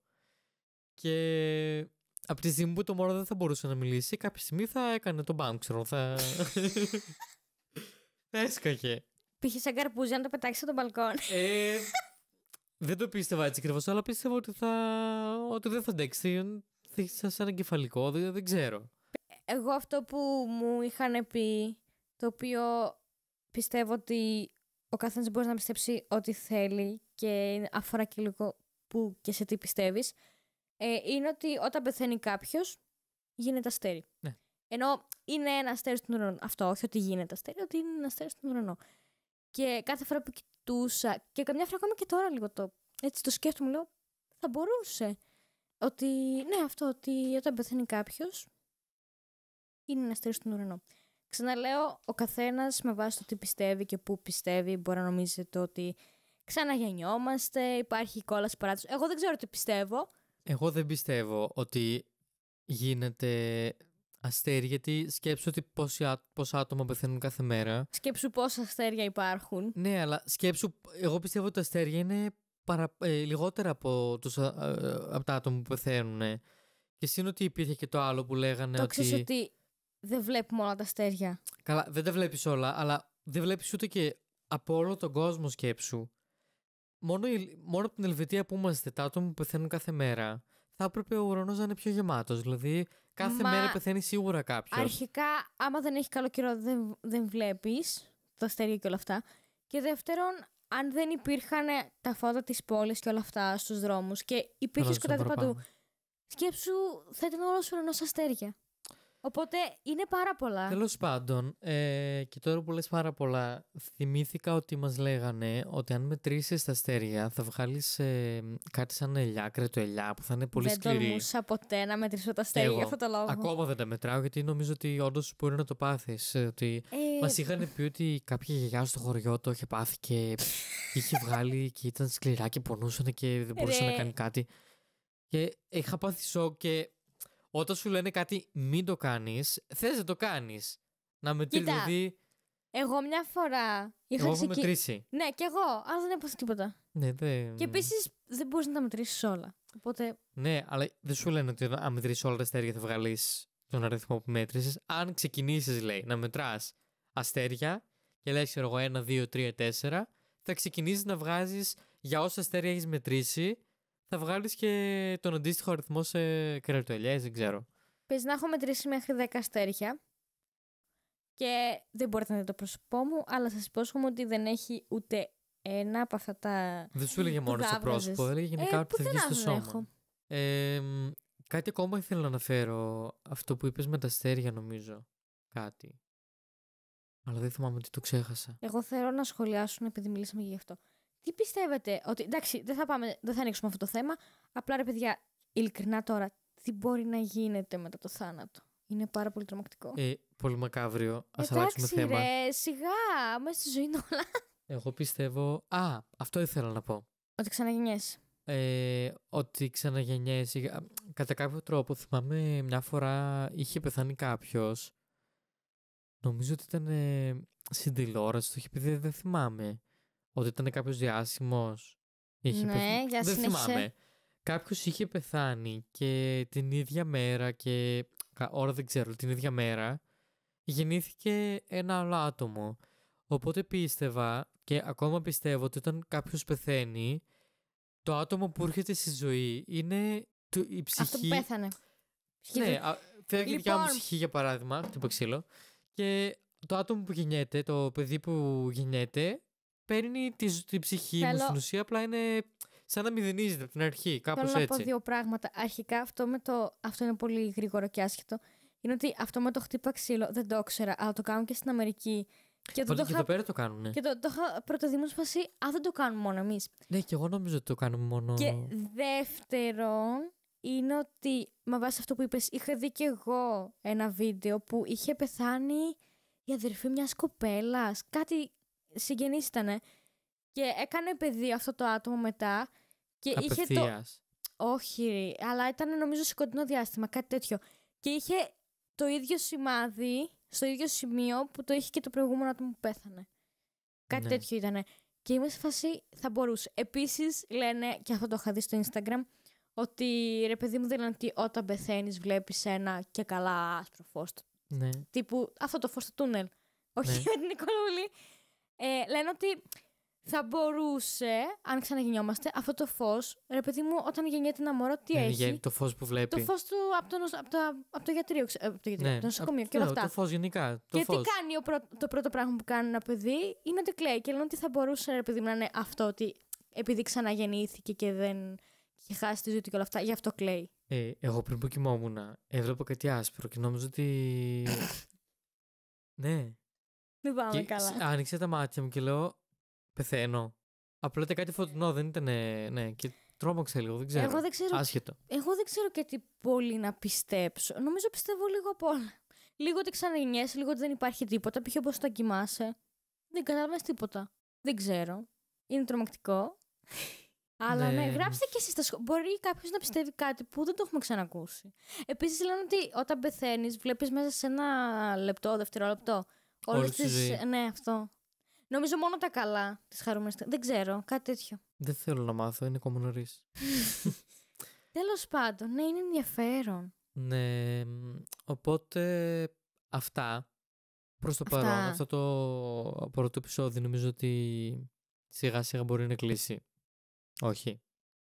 Και από τη στιγμή που το μωρό δεν θα μπορούσε να μιλήσει, κάποια στιγμή θα έκανε τον μπαμ, ξέρω, θα έσκαγε. Πήγε σαν καρπούζι να το πετάξει από τον μπαλκόν. Δεν το πίστευα έτσι ακριβώς, αλλά πίστευα ότι δεν θα αντέξει. Σαν εγκεφαλικό, δεν ξέρω. Εγώ αυτό που μου είχαν πει, το οποίο πιστεύω ότι ο καθένας μπορεί να πιστέψει ό,τι θέλει και αφορά και λίγο που και σε τι πιστεύεις, είναι ότι όταν πεθαίνει κάποιος γίνεται αστέρι. Ναι. Ενώ είναι ένα αστέρι στον ουρανό. Αυτό, όχι ότι γίνεται αστέρι, ότι είναι ένα αστέρι στον ουρανό. Και κάθε φορά που κοιτούσα, και καμιά φορά ακόμα και τώρα λίγο έτσι το σκέφτομαι, λέω, θα μπορούσε. Ότι, ναι, αυτό, ότι όταν πεθαίνει κάποιος είναι ένα αστέρι στον ουρανό. Ξαναλέω, ο καθένας με βάση το τι πιστεύει και πού πιστεύει μπορεί να νομίζετε ότι ξαναγεννιόμαστε, υπάρχει κόλαση παράδοση. Εγώ δεν ξέρω τι πιστεύω. Εγώ δεν πιστεύω ότι γίνεται αστέρι, γιατί σκέψου ότι πόσα άτομα πεθαίνουν κάθε μέρα. Σκέψου πόσα αστέρια υπάρχουν. Ναι, αλλά σκέψου, εγώ πιστεύω ότι τα αστέρια είναι λιγότερα από τα άτομα που πεθαίνουν. Και σύν ότι υπήρχε και το άλλο που λέγανε το ξέρεις ότι δεν βλέπουμε όλα τα αστέρια. Καλά, δεν τα βλέπεις όλα, αλλά δεν βλέπεις ούτε και από όλο τον κόσμο, σκέψου. Μόνο από την Ελβετία που είμαστε, τα άτομα που πεθαίνουν κάθε μέρα, θα έπρεπε ο ουρανός να είναι πιο γεμάτος. Δηλαδή, κάθε μέρα πεθαίνει σίγουρα κάποιος. Αρχικά, άμα δεν έχει καλό καιρό, δεν βλέπεις τα αστέρια και όλα αυτά. Και δεύτερον, αν δεν υπήρχαν τα φώτα της πόλης και όλα αυτά στους δρόμους και υπήρχε σκοτάδι παντού, σκέψου θα ήταν όλος ο ουρανός αστέρια. Οπότε είναι πάρα πολλά. Τέλος πάντων, και τώρα που λες πάρα πολλά, θυμήθηκα ότι μας λέγανε ότι αν μετρήσεις τα αστέρια θα βγάλεις κάτι σαν ελιά, κρετοελιά που θα είναι πολύ σκληρή. Δεν τολμούσα ποτέ να μετρήσω τα αστέρια για αυτό το λόγο. Ακόμα δεν τα μετράω, γιατί νομίζω ότι όντως μπορεί να το πάθεις. Ότι μας είχαν πει ότι κάποια γιαγιά στο χωριό το είχε πάθει και είχε βγάλει και ήταν σκληρά και πονούσαν και δεν μπορούσε να κάνει κάτι. Και είχα πάθει σοκ και όταν σου λένε κάτι μην το κάνεις, θες να το κάνεις. Να μετρήσεις, δηλαδή. Εγώ μια φορά έχω μετρήσει. Ναι, κι εγώ, αλλά δεν έπαθα τίποτα. Ναι, Και επίσης δεν μπορείς να τα μετρήσεις όλα. Οπότε... Ναι, αλλά δεν σου λένε ότι αν μετρήσεις όλα τα αστέρια θα βγάλεις τον αριθμό που μέτρησες. Αν ξεκινήσεις, λέει, να μετράς αστέρια και λες, ξέρω εγώ, 1, 2, 3, 4, θα ξεκινήσεις να βγάζεις για όσα αστέρια έχεις μετρήσει. Θα βγάλεις και τον αντίστοιχο αριθμό σε κρετοελιές, δεν ξέρω. Πες να έχω μετρήσει μέχρι 10 αστέρια και δεν μπορείτε να δείτε το πρόσωπό μου, αλλά σας υπόσχομαι ότι δεν έχει ούτε ένα από αυτά τα. Δεν σου έλεγε μόνο στο πρόσωπο, έλεγε γενικά ότι θα βγει στο σώμα. Κάτι ακόμα ήθελα να αναφέρω. Αυτό που είπες με τα αστέρια, νομίζω. Κάτι. Αλλά δεν θυμάμαι τι το ξέχασα. Εγώ θέλω να σχολιάσουν επειδή μιλήσαμε γι' αυτό. Τι πιστεύετε, ότι εντάξει, δεν θα ανοίξουμε αυτό το θέμα. Απλά ρε παιδιά, ειλικρινά τώρα, τι μπορεί να γίνεται μετά το θάνατο? Είναι πάρα πολύ τρομακτικό. Πολύ μακάβριο. Ας αλλάξουμε θέμα. Ρε, σιγά, μέσα στη ζωή είναι όλα. Εγώ πιστεύω. Αυτό ήθελα να πω. Ότι ξαναγεννιέσαι. Ότι ξαναγεννιέσαι. Κατά κάποιο τρόπο, θυμάμαι μια φορά είχε πεθάνει κάποιος. Νομίζω ότι ήταν στην τηλεόραση. Το είχε πει, δεν θυμάμαι. Ότι ήταν κάποιος διάσημος. Ναι, για δεν θυμάμαι. Κάποιος είχε πεθάνει και την ίδια μέρα και ώρα δεν ξέρω, την ίδια μέρα γεννήθηκε ένα άλλο άτομο. Οπότε πίστευα και ακόμα πιστεύω ότι όταν κάποιος πεθαίνει, το άτομο που έρχεται στη ζωή είναι η ψυχή. Αυτό που πέθανε. Ναι, φεύγει η δικιά μου ψυχή για παράδειγμα, χτύπω ξύλο, και το άτομο που γεννιέται, το παιδί που γεννιέται, παίρνει τη ψυχή μου στην ουσία, απλά είναι σαν να μηδενίζεται από την αρχή, κάπως έτσι. Θέλω να πω δύο πράγματα. Αρχικά αυτό είναι πολύ γρήγορο και άσχετο. Είναι ότι αυτό με το χτύπα ξύλο δεν το ήξερα, αλλά το κάνουν και στην Αμερική. Και Οπότε και εδώ πέρα το κάνουνε. Και το είχα πρωτοδημώσει φάση, δεν το κάνουμε μόνο εμείς. Ναι, και εγώ νομίζω ότι το κάνουμε μόνο. Και δεύτερον, είναι ότι με βάση αυτό που είπες, είχα δει και εγώ ένα βίντεο που είχε πεθάνει η αδερφή μιας κοπέλας. Κάτι συγγενής ήτανε. Και έκανε παιδί αυτό το άτομο μετά. Και είχε το. Όχι, αλλά ήταν νομίζω σε κοντινό διάστημα, κάτι τέτοιο. Και είχε το ίδιο σημάδι στο ίδιο σημείο που το είχε και το προηγούμενο άτομο που πέθανε. Κάτι τέτοιο ήτανε. Και είμαι σε φάση, θα μπορούσε. Επίσης λένε, και αυτό το είχα δει στο Instagram, ότι ρε παιδί μου δεν λένε ότι όταν πεθαίνεις βλέπεις ένα και καλά άσπρο φως. Ναι. Τύπου αυτό το φως του τούνελ. Όχι με την Νικολούλη. Λένε ότι θα μπορούσε, αν ξαναγεννιόμαστε, αυτό το φως, ρε παιδί μου, όταν γεννιέται ένα μωρό, τι έχει. Το φως που βλέπει. Το φως του από το γιατρείο, από το νοσοκομείο και όλα αυτά. Το φως γενικά. Και τι κάνει το πρώτο πράγμα που κάνει ένα παιδί, είναι ότι κλαίει. Και λένε ότι θα μπορούσε, ρε παιδί μου, να είναι αυτό, ότι επειδή ξαναγεννήθηκε και δεν είχε χάσει τη ζωή του και όλα αυτά, γι' αυτό κλαίει. Εγώ πριν που κοιμόμουν, έβλεπα κάτι άσπρο και νόμιζα ότι. Ναι. Δεν πάμε καλά. Άνοιξε τα μάτια μου και λέω. Πεθαίνω. Απλά ήταν κάτι φωτεινό, δεν ήταν. Ναι, και τρόμαξα λίγο, δεν ξέρω. Άσχετο. Εγώ δεν ξέρω και τι πολύ να πιστέψω. Νομίζω πιστεύω λίγο απ' όλα. Λίγο ότι ξαναγεννιέσαι, λίγο ότι δεν υπάρχει τίποτα. Π.χ. όπως όταν κοιμάσαι. Δεν καταλαβαίνεις τίποτα. Δεν ξέρω. Είναι τρομακτικό. Αλλά ναι, γράψτε και εσείς στα σχόλια. Μπορεί κάποιος να πιστεύει κάτι που δεν το έχουμε ξανακούσει. Επίσης λένε ότι όταν πεθαίνεις, βλέπεις μέσα σε ένα λεπτό, δευτερόλεπτο. Όλες τις. Ναι, αυτό. Νομίζω μόνο τα καλά της χαρούμενης. Δεν ξέρω, κάτι τέτοιο. Δεν θέλω να μάθω, είναι ακόμα νωρίς. Τέλος πάντων, ναι, είναι ενδιαφέρον. Ναι, οπότε αυτά προς το παρόν. Αυτό το πρώτο επεισόδιο νομίζω ότι σιγά σιγά μπορεί να κλείσει. Όχι.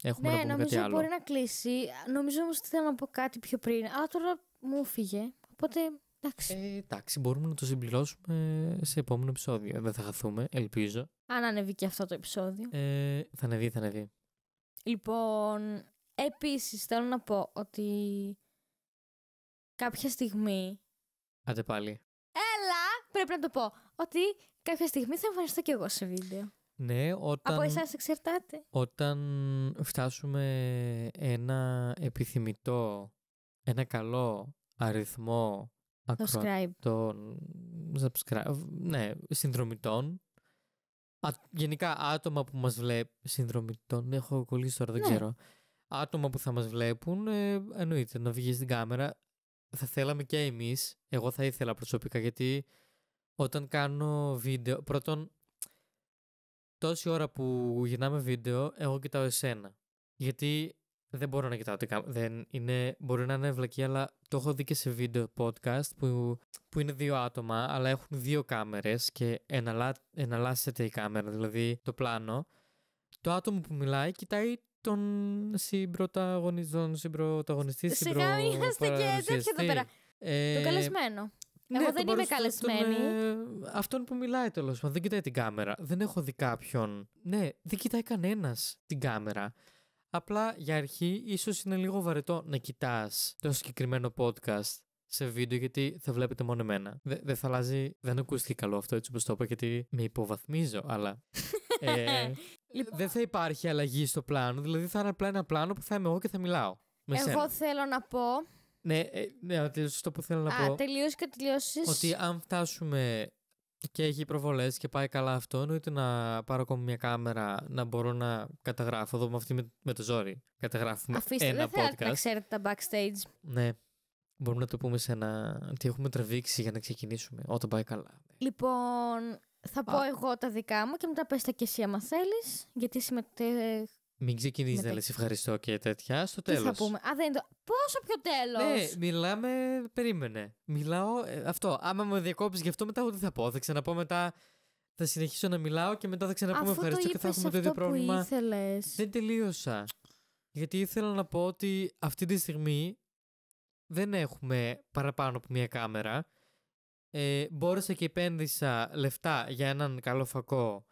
Έχουμε να πούμε κάτι άλλο. Νομίζω μπορεί να κλείσει. Νομίζω όμως ότι θέλω να πω κάτι πιο πριν. Αλλά τώρα μου φύγε. Οπότε εντάξει, μπορούμε να το συμπληρώσουμε σε επόμενο επεισόδιο. Δεν θα χαθούμε, ελπίζω. Αν ανεβεί και αυτό το επεισόδιο. Θα ανεβεί. Λοιπόν, επίσης θέλω να πω ότι κάποια στιγμή. Άντε πάλι. Έλα! Πρέπει να το πω. Ότι κάποια στιγμή θα εμφανιστώ κι εγώ σε βίντεο. Ναι, από εσάς εξαρτάται. Όταν φτάσουμε ένα επιθυμητό, ένα καλό αριθμό συνδρομητών. Γενικά άτομα που μας βλέπουν. Συνδρομητών, έχω κολλήσει τώρα, δεν ξέρω. Άτομα που θα μας βλέπουν, εννοείται να βγει στην κάμερα. Θα θέλαμε και εμείς. Εγώ θα ήθελα προσωπικά, γιατί όταν κάνω βίντεο. Πρώτον, τόση ώρα που γυρνάμε βίντεο, εγώ κοιτάω εσένα. Γιατί δεν μπορώ να κοιτάω την κάμερα. Μπορεί να είναι βλακή, αλλά το έχω δει και σε βίντεο podcast που είναι δύο άτομα, αλλά έχουν δύο κάμερες και εναλλάσσεται η κάμερα, δηλαδή το πλάνο. Το άτομο που μιλάει κοιτάει τον συμπροταγωνιστή. Σιγά μην είμαστε και τέτοια εδώ πέρα. Το καλεσμένο. Εγώ δεν είμαι καλεσμένη. Αυτόν που μιλάει τέλος πάντων, δεν κοιτάει την κάμερα. Δεν έχω δει κάποιον. Ναι, δεν κοιτάει κανένας την κάμερα. Απλά για αρχή ίσως είναι λίγο βαρετό να κοιτάς το συγκεκριμένο podcast σε βίντεο, γιατί θα βλέπετε μόνο εμένα. Δεν θα αλλάζει, δεν ακούστηκε καλό αυτό έτσι όπως το είπα, γιατί με υποβαθμίζω, αλλά δεν θα υπάρχει αλλαγή στο πλάνο, δηλαδή θα είναι απλά ένα πλάνο που θα είμαι εγώ και θα μιλάω με σένα. Εγώ θέλω να πω. Ναι, αυτό που θέλω να πω. Τελείωσε και τελειώσεις. Ότι αν φτάσουμε και έχει προβολές και πάει καλά αυτό, εννοείται να πάρω ακόμα μια κάμερα να μπορώ να καταγράφω. Εδώ με αυτή με το ζόρι καταγράφουμε ένα podcast. Δεν θέλετε να ξέρετε τα backstage. Ναι. Μπορούμε να το πούμε σε ένα. Τι έχουμε τραβήξει για να ξεκινήσουμε όταν πάει καλά. Λοιπόν, θα πω εγώ τα δικά μου και μετά πες τα και εσύ άμα θέλεις. Γιατί Μην ξεκινήσεις να λες ευχαριστώ και τέτοια. Στο τέλος. Τι θα πούμε. Δεν είναι το. Πόσο πιο τέλος. Ναι, μιλάμε. Περίμενε. Μιλάω. Αυτό. Άμα με διακόψεις γι' αυτό, μετά εγώ τι θα πω. Θα ξαναπώ μετά. Θα συνεχίσω να μιλάω και μετά θα ξαναπούμε ευχαριστώ και θα έχουμε το ίδιο πρόβλημα. Ήθελες. Δεν τελείωσα. Γιατί ήθελα να πω ότι αυτή τη στιγμή δεν έχουμε παραπάνω από μία κάμερα. Μπόρεσα και επένδυσα λεφτά για έναν καλό φακό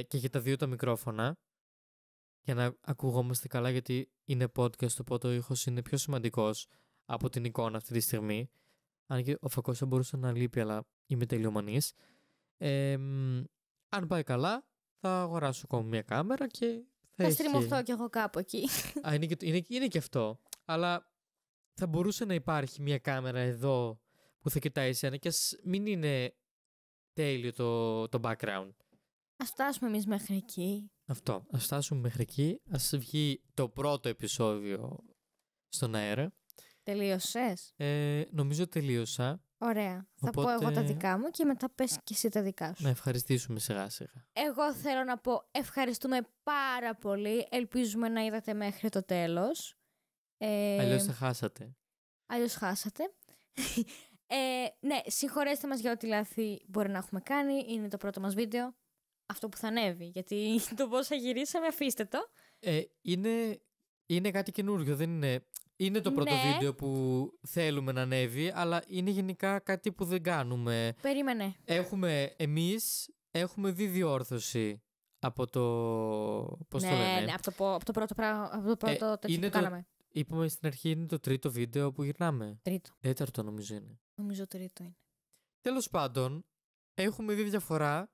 και για τα δύο τα μικρόφωνα, για να ακουγόμαστε καλά, γιατί είναι podcast, οπότε ο ήχος είναι πιο σημαντικός από την εικόνα αυτή τη στιγμή. Αν και ο φακός θα μπορούσε να λείπει, αλλά είμαι τελειομανής. Αν πάει καλά, θα αγοράσω ακόμη μια κάμερα και θα στριμωχτώ κι εγώ κάπου εκεί. Είναι και αυτό. Αλλά θα μπορούσε να υπάρχει μια κάμερα εδώ που θα κοιτάει εσένα και ας μην είναι τέλειο το background. Ας φτάσουμε εμείς μέχρι εκεί. Αυτό. Ας φτάσουμε μέχρι εκεί. Ας βγει το πρώτο επεισόδιο στον αέρα. Τελείωσες? Νομίζω τελείωσα. Ωραία. Οπότε... Θα πω εγώ τα δικά μου και μετά πες και εσύ τα δικά σου. Να ευχαριστήσουμε σιγά σιγά. Εγώ θέλω να πω ευχαριστούμε πάρα πολύ. Ελπίζουμε να είδατε μέχρι το τέλος. Αλλιώς θα χάσατε. Αλλιώς χάσατε. Ναι, συγχωρέστε μας για ό,τι λάθη μπορεί να έχουμε κάνει. Είναι το πρώτο μας βίντεο. Αυτό που θα ανέβει. Γιατί το πώς θα γυρίσαμε, αφήστε το. Είναι κάτι καινούριο, δεν είναι... Είναι το πρώτο βίντεο που θέλουμε να ανέβει, αλλά είναι γενικά κάτι που δεν κάνουμε. Περίμενε. Εμείς έχουμε δει διόρθωση από το... Πώς το λένε? Ναι, από το πρώτο τέτοιο που κάναμε. Είπαμε στην αρχή είναι το τρίτο βίντεο που γυρνάμε. Τρίτο. Τέταρτο νομίζω είναι. Νομίζω τρίτο είναι. Τέλος πάντων, έχουμε δει διαφορά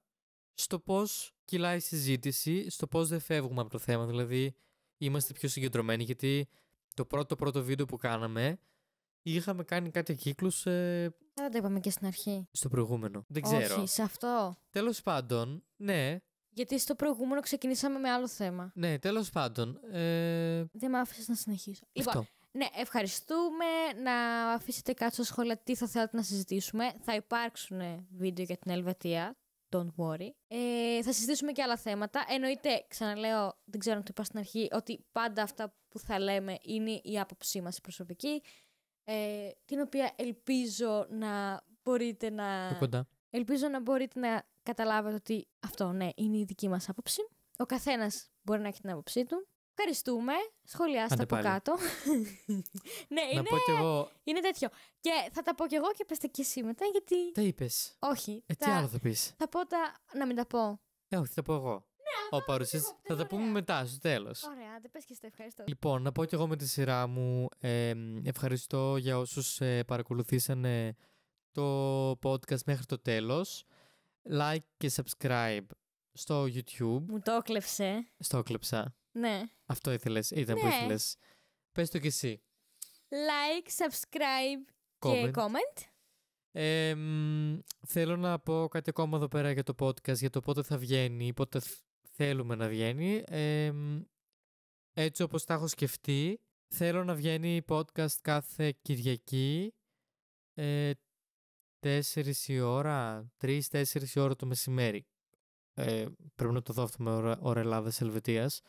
στο πώς κυλάει η συζήτηση, στο πώς δεν φεύγουμε από το θέμα. Δηλαδή, είμαστε πιο συγκεντρωμένοι, γιατί το πρώτο βίντεο που κάναμε είχαμε κάνει κάτι κύκλους. Δεν το είπαμε και στην αρχή. Στο προηγούμενο. Δεν ξέρω. Όχι, σε αυτό. Τέλος πάντων, ναι. Γιατί στο προηγούμενο ξεκινήσαμε με άλλο θέμα. Ναι, τέλος πάντων. Δεν με άφησες να συνεχίσω. Αυτό. Λοιπόν, ναι, ευχαριστούμε. Να αφήσετε κάτω στα σχόλια τι θα θέλατε να συζητήσουμε. Θα υπάρξουν βίντεο για την Ελβετία. Don't worry. Θα συζητήσουμε και άλλα θέματα. Εννοείται, ξαναλέω, δεν ξέρω αν το είπα στην αρχή, ότι πάντα αυτά που θα λέμε είναι η άποψή μας η προσωπική, την οποία ελπίζω να μπορείτε να... Ελπίζω να μπορείτε να καταλάβετε ότι αυτό, ναι, είναι η δική μας άποψη. Ο καθένας μπορεί να έχει την άποψή του. Ευχαριστούμε. Σχολιάστε από κάτω. Ναι, είναι τέτοιο. Και θα τα πω κι εγώ και πες τα κι εσύ μετά, γιατί... Τα είπες. Όχι. Τι άλλο θα πεις? Θα πω να μην τα πω. Όχι, θα πω εγώ. Ναι, θα τα πούμε μετά, στο τέλος. Ωραία, δεν πες και στο ευχαριστώ. Λοιπόν, να πω κι εγώ με τη σειρά μου. Ευχαριστώ για όσους παρακολουθήσανε το podcast μέχρι το τέλος. Like και subscribe στο YouTube. Μου το έκλεψε. Στο έκλεψα. Ναι. Αυτό ήθελες, ήταν που ήθελες. Πες το κι εσύ. Like, subscribe και comment. Θέλω να πω κάτι ακόμα εδώ πέρα για το podcast, για το πότε θα βγαίνει, πότε θέλουμε να βγαίνει. Έτσι όπως τα έχω σκεφτεί, θέλω να βγαίνει podcast κάθε Κυριακή, 4 η ώρα, 3-4 η ώρα το μεσημέρι. Πρέπει να το δω αυτό με ώρα Ελλάδας-Ελβετίας.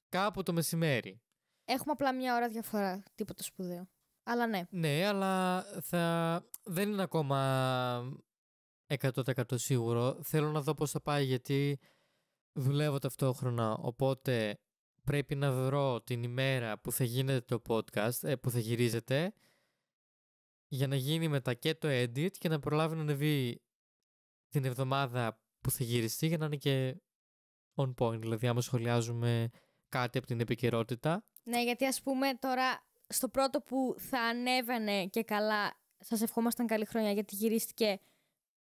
Κάπου το μεσημέρι. Έχουμε απλά μια ώρα διαφορά, τίποτα σπουδαίο. Αλλά ναι. Ναι, αλλά δεν είναι ακόμα 100% σίγουρο. Θέλω να δω πώς θα πάει, γιατί δουλεύω ταυτόχρονα. Οπότε πρέπει να βρω την ημέρα που θα γίνεται το podcast, που θα γυρίζεται, για να γίνει μετά και το edit και να προλάβει να ανεβεί την εβδομάδα που θα γυριστεί, για να είναι και on point. Δηλαδή, άμα σχολιάζουμε κάτι από την επικαιρότητα. Ναι, γιατί ας πούμε τώρα στο πρώτο που θα ανέβαινε και καλά, σας ευχόμασταν καλή χρονιά, γιατί γυρίστηκε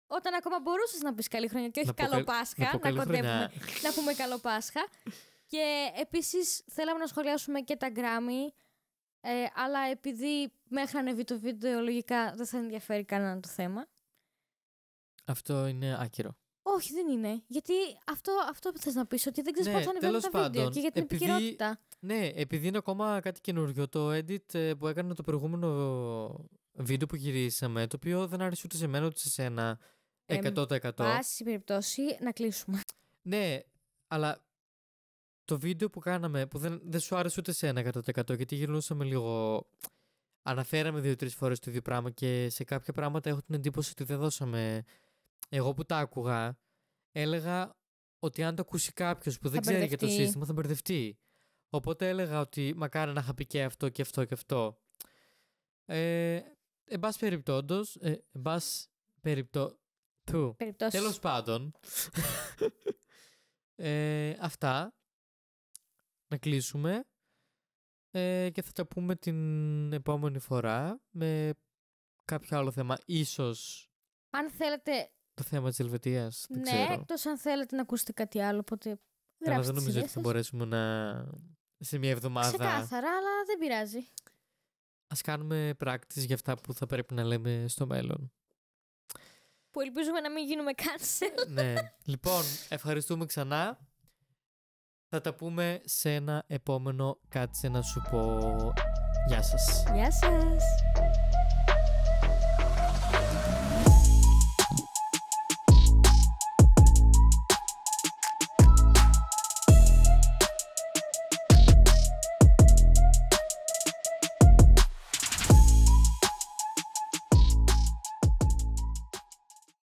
όταν ακόμα μπορούσες να πεις καλή χρονιά και όχι καλό Πάσχα, να κοντεύουμε να πούμε καλό Πάσχα. Και επίσης θέλαμε να σχολιάσουμε και τα Grammy, αλλά επειδή μέχρι να ανεβεί το βίντεο λογικά δεν θα ενδιαφέρει κανέναν το θέμα. Αυτό είναι άκυρο. Όχι, δεν είναι. Γιατί αυτό που θες να πεις, ότι δεν ξέρεις πότε θα ανεβαίνουν τα βίντεο και για την επικαιρότητα. Ναι, επειδή είναι ακόμα κάτι καινούριο, το edit που έκανα το προηγούμενο βίντεο που γυρίσαμε, το οποίο δεν άρεσε ούτε σε μένα ούτε σε σένα 100%. Πάση περιπτώσει να κλείσουμε. Ναι, αλλά το βίντεο που κάναμε, που δεν σου άρεσε ούτε σε ένα 100%, γιατί γυρνούσαμε λίγο... Αναφέραμε 2-3 φορές το ίδιο πράγμα και σε κάποια πράγματα έχω την εντύπωση ότι δεν δώσαμε... Εγώ που τα άκουγα, έλεγα ότι αν το ακούσει κάποιος που δεν ξέρει για το σύστημα θα μπερδευτεί. Οπότε έλεγα ότι μακάρι να είχα πει και αυτό και αυτό και αυτό. Εν πάση περιπτώντος, τέλος πάντων, αυτά, να κλείσουμε και θα τα πούμε την επόμενη φορά με κάποιο άλλο θέμα, ίσως. Αν θέλετε το θέμα της Ελβετίας. Δεν Ναι, ξέρω. εκτός αν θέλετε να ακούσετε κάτι άλλο, οπότε Αλλά γράψτε δεν τις νομίζω ότι ιδέες θα σας. μπορέσουμε σε μια εβδομάδα. Ξεκάθαρα, αλλά δεν πειράζει. Ας κάνουμε practice για αυτά που θα πρέπει να λέμε στο μέλλον. Που ελπίζουμε να μην γίνουμε cancel. Ναι. Λοιπόν, ευχαριστούμε ξανά. Θα τα πούμε σε ένα επόμενο. Κάτσε να σου πω. Γεια σας. Γεια σας.